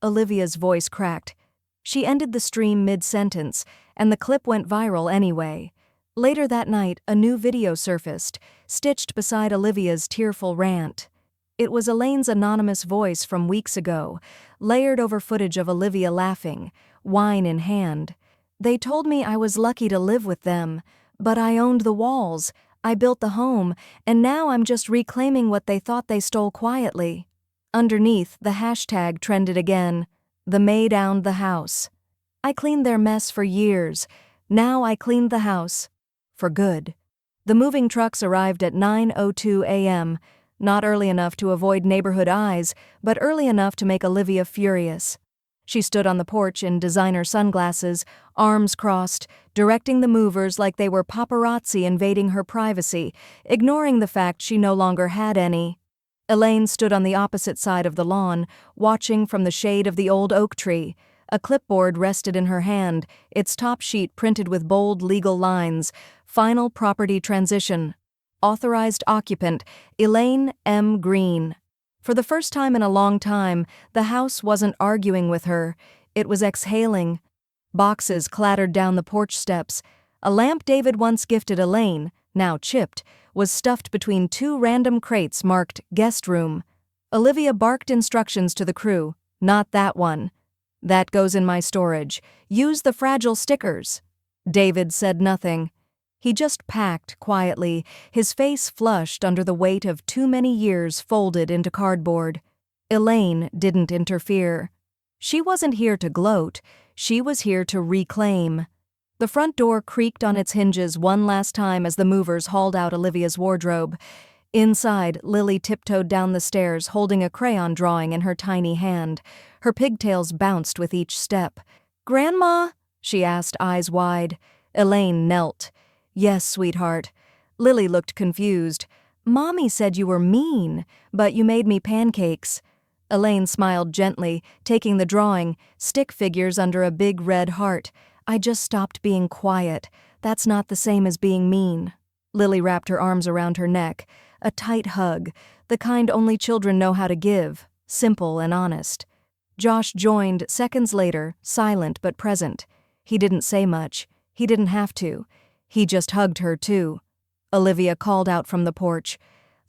A: Olivia's voice cracked. She ended the stream mid-sentence, and the clip went viral anyway. Later that night, a new video surfaced, stitched beside Olivia's tearful rant. It was Elaine's anonymous voice from weeks ago, layered over footage of Olivia laughing, wine in hand. "They told me I was lucky to live with them, but I owned the walls, I built the home, and now I'm just reclaiming what they thought they stole quietly." Underneath, the hashtag trended again, "The maid owned the house." "I cleaned their mess for years. Now I cleaned the house. For good." The moving trucks arrived at 9:02 a.m., not early enough to avoid neighborhood eyes, but early enough to make Olivia furious. She stood on the porch in designer sunglasses, arms crossed, directing the movers like they were paparazzi invading her privacy, ignoring the fact she no longer had any. Elaine stood on the opposite side of the lawn, watching from the shade of the old oak tree. A clipboard rested in her hand, its top sheet printed with bold legal lines, "Final property transition. Authorized occupant, Elaine M. Green." For the first time in a long time, the house wasn't arguing with her. It was exhaling. Boxes clattered down the porch steps. A lamp David once gifted Elaine, now chipped, was stuffed between two random crates marked guest room. Olivia barked instructions to the crew. "Not that one. That goes in my storage. Use the fragile stickers." David said nothing. He just packed quietly, his face flushed under the weight of too many years folded into cardboard. Elaine didn't interfere. She wasn't here to gloat, she was here to reclaim. The front door creaked on its hinges one last time as the movers hauled out Olivia's wardrobe. Inside, Lily tiptoed down the stairs holding a crayon drawing in her tiny hand. Her pigtails bounced with each step. "Grandma?" she asked, eyes wide. Elaine knelt. "Yes, sweetheart." Lily looked confused. "Mommy said you were mean, but you made me pancakes." Elaine smiled gently, taking the drawing, stick figures under a big red heart. "I just stopped being quiet. That's not the same as being mean." Lily wrapped her arms around her neck. A tight hug. the kind only children know how to give, simple and honest. Josh joined seconds later, silent but present. He didn't say much. He didn't have to. He just hugged her, too. Olivia called out from the porch,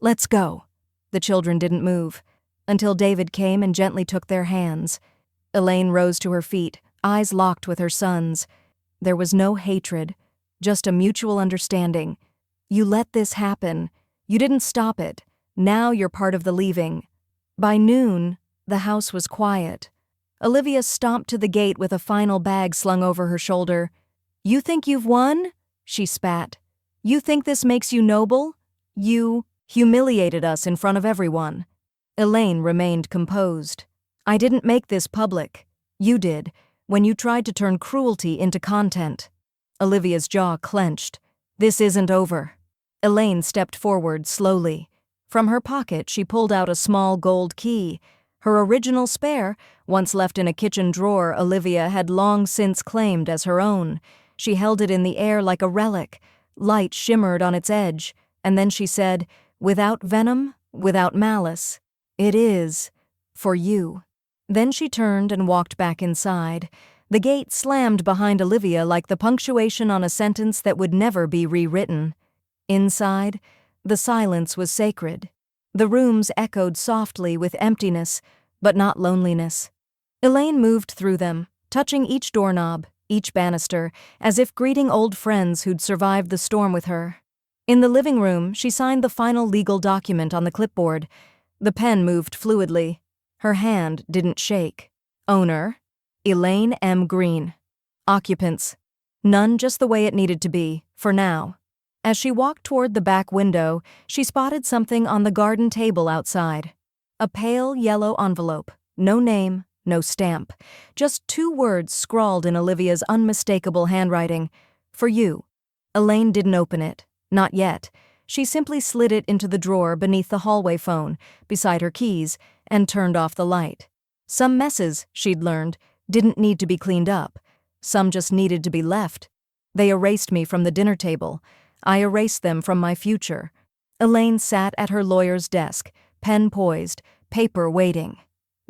A: "Let's go." The children didn't move, until David came and gently took their hands. Elaine rose to her feet, eyes locked with her son's. There was no hatred, just a mutual understanding. You let this happen. You didn't stop it. Now you're part of the leaving. By noon, the house was quiet. Olivia stomped to the gate with a final bag slung over her shoulder. "You think you've won?" she spat. "You think this makes you noble? You humiliated us in front of everyone." Elaine remained composed. "I didn't make this public. You did, when you tried to turn cruelty into content." Olivia's jaw clenched. "This isn't over." Elaine stepped forward slowly. From her pocket, she pulled out a small gold key. Her original spare, once left in a kitchen drawer, Olivia had long since claimed as her own. She held it in the air like a relic. Light shimmered on its edge, and then she said, "Without venom, without malice, it is for you." Then she turned and walked back inside. The gate slammed behind Olivia like the punctuation on a sentence that would never be rewritten. Inside, the silence was sacred. The rooms echoed softly with emptiness, but not loneliness. Elaine moved through them, touching each doorknob, each banister, as if greeting old friends who'd survived the storm with her. In the living room, she signed the final legal document on the clipboard. The pen moved fluidly. Her hand didn't shake. Owner, Elaine M. Green. Occupants, none, just the way it needed to be, for now. As she walked toward the back window, she spotted something on the garden table outside. A pale yellow envelope, no name, no stamp, just 2 words scrawled in Olivia's unmistakable handwriting. "For you." Elaine didn't open it, not yet. She simply slid it into the drawer beneath the hallway phone, beside her keys, and turned off the light. Some messes, she'd learned, didn't need to be cleaned up. Some just needed to be left. They erased me from the dinner table. I erased them from my future. Elaine sat at her lawyer's desk, pen poised, paper waiting.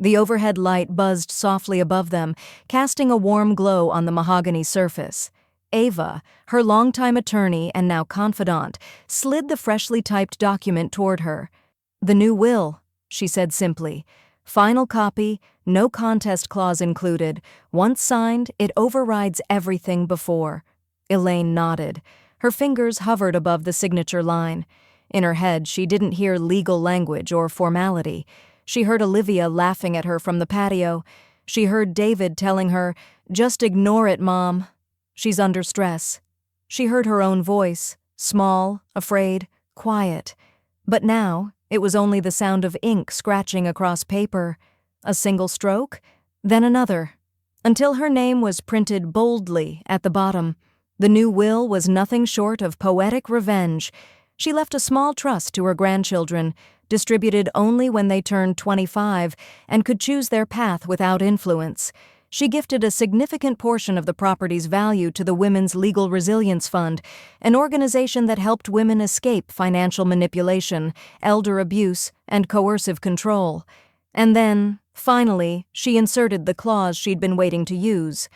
A: The overhead light buzzed softly above them, casting a warm glow on the mahogany surface. Ava, her longtime attorney and now confidant, slid the freshly typed document toward her. "The new will," she said simply. "Final copy, no contest clause included. Once signed, it overrides everything before." Elaine nodded. Her fingers hovered above the signature line. In her head, she didn't hear legal language or formality. She heard Olivia laughing at her from the patio. She heard David telling her, "Just ignore it, Mom. She's under stress." She heard her own voice, small, afraid, quiet. But now, it was only the sound of ink scratching across paper. A single stroke, then another, until her name was printed boldly at the bottom. The new will was nothing short of poetic revenge. She left a small trust to her grandchildren, distributed only when they turned 25 and could choose their path without influence. She gifted a significant portion of the property's value to the Women's Legal Resilience Fund, an organization that helped women escape financial manipulation, elder abuse, and coercive control. And then, finally, she inserted the clause she'd been waiting to use.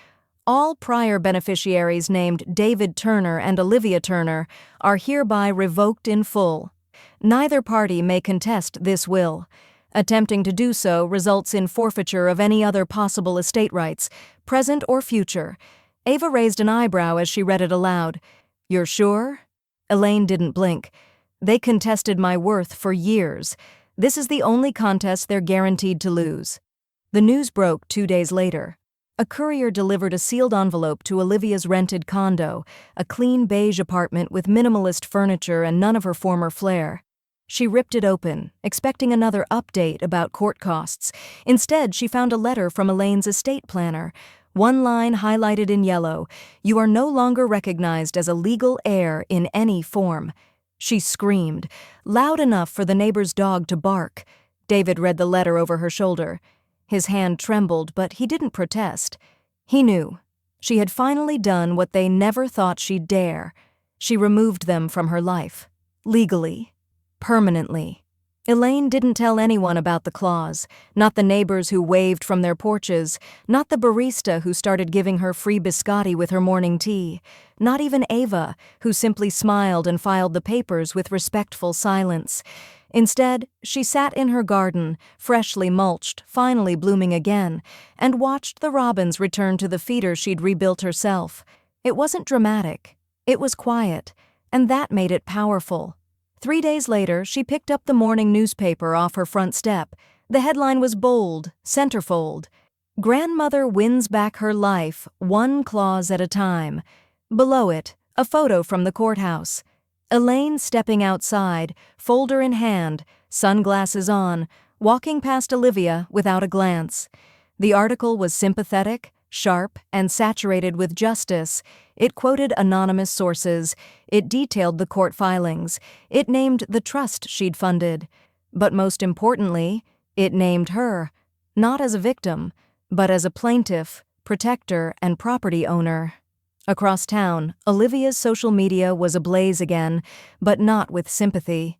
A: All prior beneficiaries named David Turner and Olivia Turner are hereby revoked in full. Neither party may contest this will. Attempting to do so results in forfeiture of any other possible estate rights, present or future. Ava raised an eyebrow as she read it aloud. "You're sure?" Elaine didn't blink. "They contested my worth for years. This is the only contest they're guaranteed to lose." The news broke 2 days later. A courier delivered a sealed envelope to Olivia's rented condo, a clean beige apartment with minimalist furniture and none of her former flair. She ripped it open, expecting another update about court costs. Instead, she found a letter from Elaine's estate planner. One line highlighted in yellow, "You are no longer recognized as a legal heir in any form." She screamed, loud enough for the neighbor's dog to bark. David read the letter over her shoulder. His hand trembled, but he didn't protest. He knew. She had finally done what they never thought she'd dare. She removed them from her life. Legally. Permanently. Elaine didn't tell anyone about the clause, not the neighbors who waved from their porches, not the barista who started giving her free biscotti with her morning tea, not even Ava, who simply smiled and filed the papers with respectful silence. Instead, she sat in her garden, freshly mulched, finally blooming again, and watched the robins return to the feeder she'd rebuilt herself. It wasn't dramatic. It was quiet, and that made it powerful. 3 days later, she picked up the morning newspaper off her front step. The headline was bold, centerfold. "Grandmother wins back her life, one clause at a time." Below it, a photo from the courthouse. Elaine stepping outside, folder in hand, sunglasses on, walking past Olivia without a glance. The article was sympathetic, sharp, and saturated with justice. It quoted anonymous sources. It detailed the court filings. It named the trust she'd funded. But most importantly, it named her, not as a victim, but as a plaintiff, protector, and property owner. Across town, Olivia's social media was ablaze again, but not with sympathy.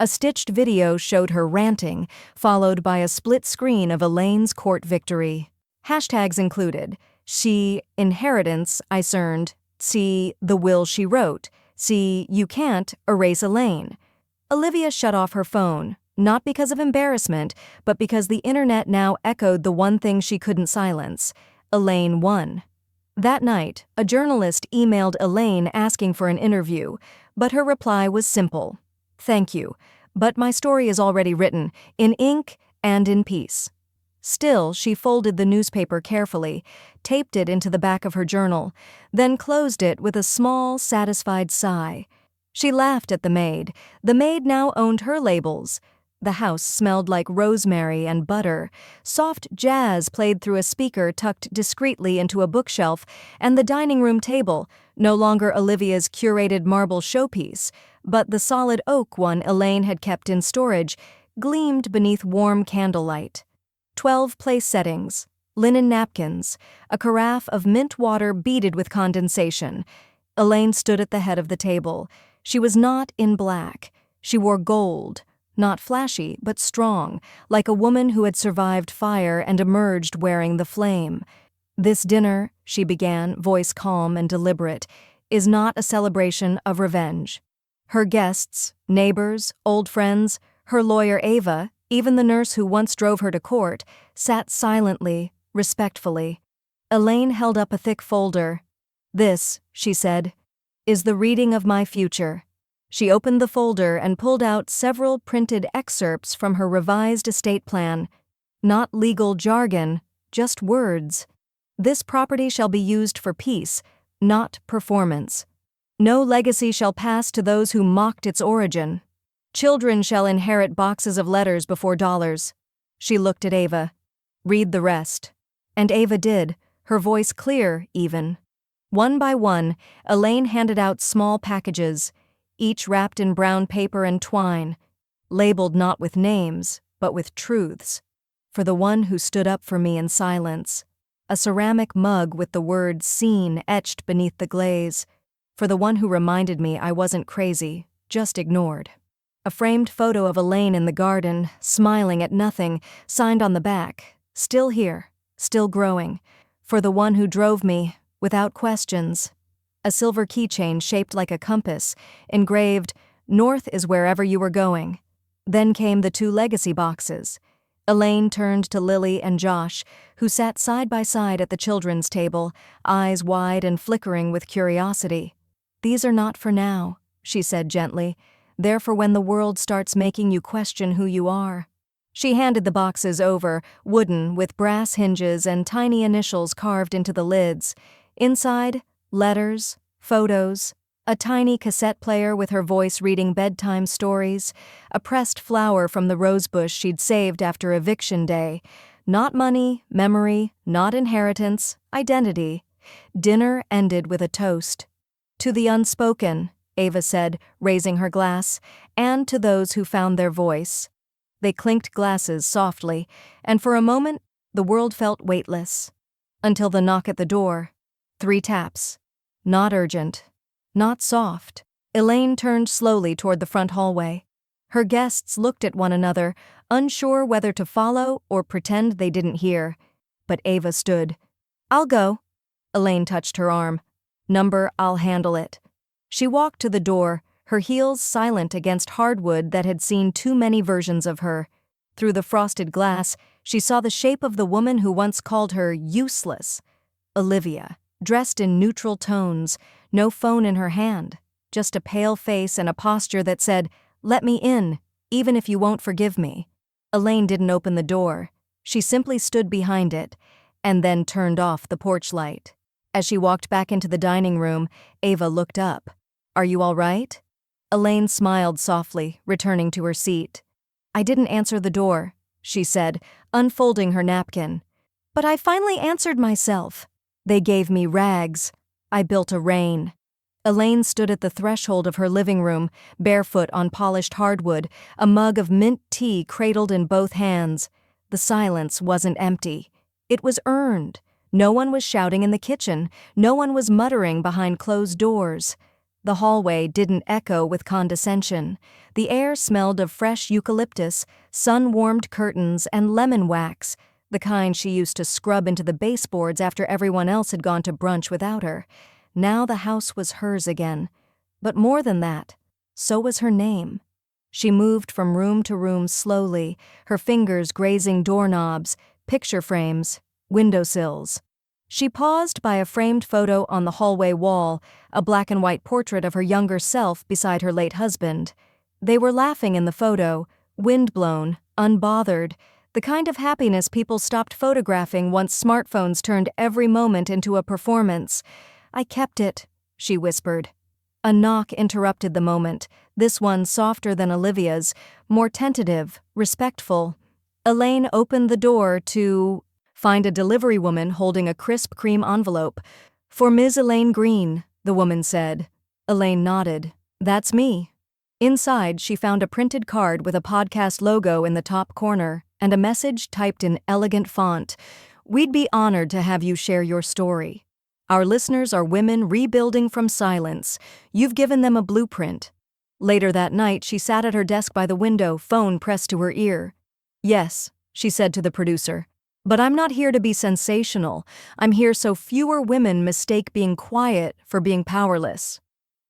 A: A stitched video showed her ranting, followed by a split screen of Elaine's court victory. Hashtags included, "See inheritance I earned," "See the will she wrote," "See you can't erase Elaine." Olivia shut off her phone, not because of embarrassment, but because the internet now echoed the one thing she couldn't silence: Elaine won. That night, a journalist emailed Elaine asking for an interview, but her reply was simple: "Thank you, but my story is already written, in ink and in peace." Still, she folded the newspaper carefully, taped it into the back of her journal, then closed it with a small, satisfied sigh. She laughed at the maid. The maid now owned her labels. The house smelled like rosemary and butter. Soft jazz played through a speaker tucked discreetly into a bookshelf, and the dining room table, no longer Olivia's curated marble showpiece, but the solid oak one Elaine had kept in storage, gleamed beneath warm candlelight. 12 place settings, linen napkins, a carafe of mint water beaded with condensation. Elaine stood at the head of the table. She was not in black. She wore gold, not flashy, but strong, like a woman who had survived fire and emerged wearing the flame. "This dinner," she began, voice calm and deliberate, "is not a celebration of revenge." Her guests, neighbors, old friends, her lawyer Ava, even the nurse who once drove her to court, sat silently, respectfully. Elaine held up a thick folder. "This," she said, "is the reading of my future." She opened the folder and pulled out several printed excerpts from her revised estate plan. Not legal jargon, just words. "This property shall be used for peace, not performance. No legacy shall pass to those who mocked its origin. Children shall inherit boxes of letters before dollars." She looked at Ava. "Read the rest." And Ava did, her voice clear, even. One by one, Elaine handed out small packages, each wrapped in brown paper and twine, labeled not with names, but with truths. "For the one who stood up for me in silence." A ceramic mug with the word "seen" etched beneath the glaze. "For the one who reminded me I wasn't crazy, just ignored." A framed photo of Elaine in the garden, smiling at nothing, signed on the back, "Still here, still growing. For the one who drove me, without questions." A silver keychain shaped like a compass, engraved, "North is wherever you were going." Then came the 2 legacy boxes. Elaine turned to Lily and Josh, who sat side by side at the children's table, eyes wide and flickering with curiosity. "These are not for now," she said gently. "They're for when the world starts making you question who you are." She handed the boxes over, wooden, with brass hinges and tiny initials carved into the lids. Inside, letters, photos, a tiny cassette player with her voice reading bedtime stories, a pressed flower from the rosebush she'd saved after eviction day. Not money, memory, not inheritance, identity. Dinner ended with a toast. "To the unspoken," Ava said, raising her glass, "and to those who found their voice." They clinked glasses softly, and for a moment, the world felt weightless. Until the knock at the door. 3 taps. Not urgent. Not soft. Elaine turned slowly toward the front hallway. Her guests looked at one another, unsure whether to follow or pretend they didn't hear. But Ava stood. "I'll go." Elaine touched her arm. "Number, I'll handle it." She walked to the door, her heels silent against hardwood that had seen too many versions of her. Through the frosted glass, she saw the shape of the woman who once called her useless. Olivia, dressed in neutral tones, no phone in her hand, just a pale face and a posture that said, "Let me in, even if you won't forgive me." Elaine didn't open the door. She simply stood behind it, and then turned off the porch light. As she walked back into the dining room, Ava looked up. "Are you all right?" Elaine smiled softly, returning to her seat. "I didn't answer the door," she said, unfolding her napkin. "But I finally answered myself. They gave me rags. I built a rain." Elaine stood at the threshold of her living room, barefoot on polished hardwood, a mug of mint tea cradled in both hands. The silence wasn't empty. It was earned. No one was shouting in the kitchen. No one was muttering behind closed doors. The hallway didn't echo with condescension. The air smelled of fresh eucalyptus, sun-warmed curtains, and lemon wax, the kind she used to scrub into the baseboards after everyone else had gone to brunch without her. Now the house was hers again. But more than that, so was her name. She moved from room to room slowly, her fingers grazing doorknobs, picture frames, windowsills. She paused by a framed photo on the hallway wall, a black and white portrait of her younger self beside her late husband. They were laughing in the photo, windblown, unbothered, the kind of happiness people stopped photographing once smartphones turned every moment into a performance. "I kept it," she whispered. A knock interrupted the moment, this one softer than Olivia's, more tentative, respectful. Elaine opened the door to find a delivery woman holding a crisp cream envelope. "For Ms. Elaine Green," the woman said. Elaine nodded. "That's me." Inside, she found a printed card with a podcast logo in the top corner and a message typed in elegant font. "We'd be honored to have you share your story. Our listeners are women rebuilding from silence. You've given them a blueprint." Later that night, she sat at her desk by the window, phone pressed to her ear. "Yes," she said to the producer. "But I'm not here to be sensational. I'm here so fewer women mistake being quiet for being powerless."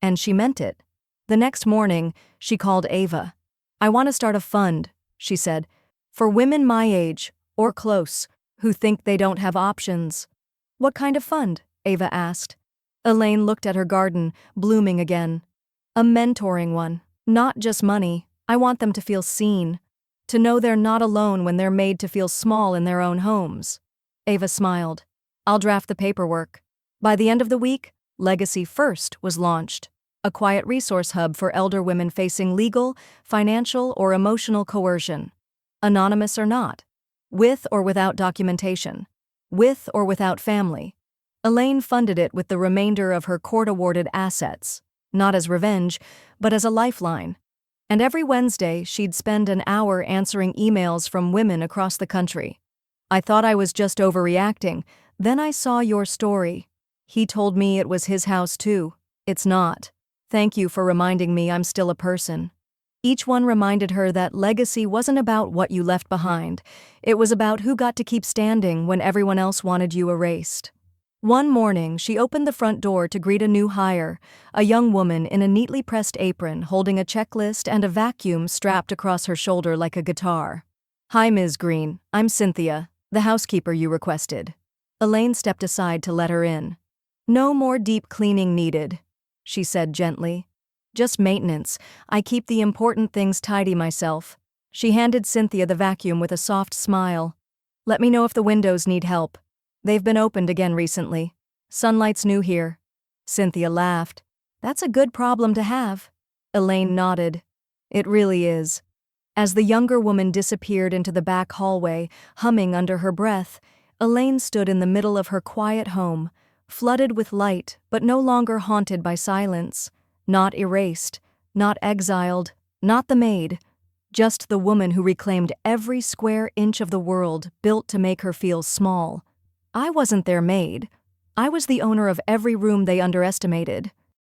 A: And she meant it. The next morning, she called Ava. "I want to start a fund," she said, "for women my age, or close, who think they don't have options." "What kind of fund?" Ava asked. Elaine looked at her garden, blooming again. "A mentoring one. Not just money. I want them to feel seen. To know they're not alone when they're made to feel small in their own homes." Ava smiled. "I'll draft the paperwork." By the end of the week, Legacy First was launched, a quiet resource hub for elder women facing legal, financial, or emotional coercion. Anonymous or not. With or without documentation. With or without family. Elaine funded it with the remainder of her court-awarded assets, not as revenge, but as a lifeline. And every Wednesday, she'd spend an hour answering emails from women across the country. "I thought I was just overreacting. Then I saw your story. He told me it was his house too. It's not. Thank you for reminding me I'm still a person." Each one reminded her that legacy wasn't about what you left behind. It was about who got to keep standing when everyone else wanted you erased. One morning, she opened the front door to greet a new hire, a young woman in a neatly pressed apron holding a checklist and a vacuum strapped across her shoulder like a guitar. "Hi, Ms. Green. I'm Cynthia, the housekeeper you requested." Elaine stepped aside to let her in. "No more deep cleaning needed," she said gently. "Just maintenance. I keep the important things tidy myself." She handed Cynthia the vacuum with a soft smile. "Let me know if the windows need help. They've been opened again recently. Sunlight's new here." Cynthia laughed. "That's a good problem to have." Elaine nodded. "It really is." As the younger woman disappeared into the back hallway, humming under her breath, Elaine stood in the middle of her quiet home, flooded with light but no longer haunted by silence. Not erased, not exiled, not the maid. Just the woman who reclaimed every square inch of the world built to make her feel small. I wasn't their maid. I was the owner of every room they underestimated.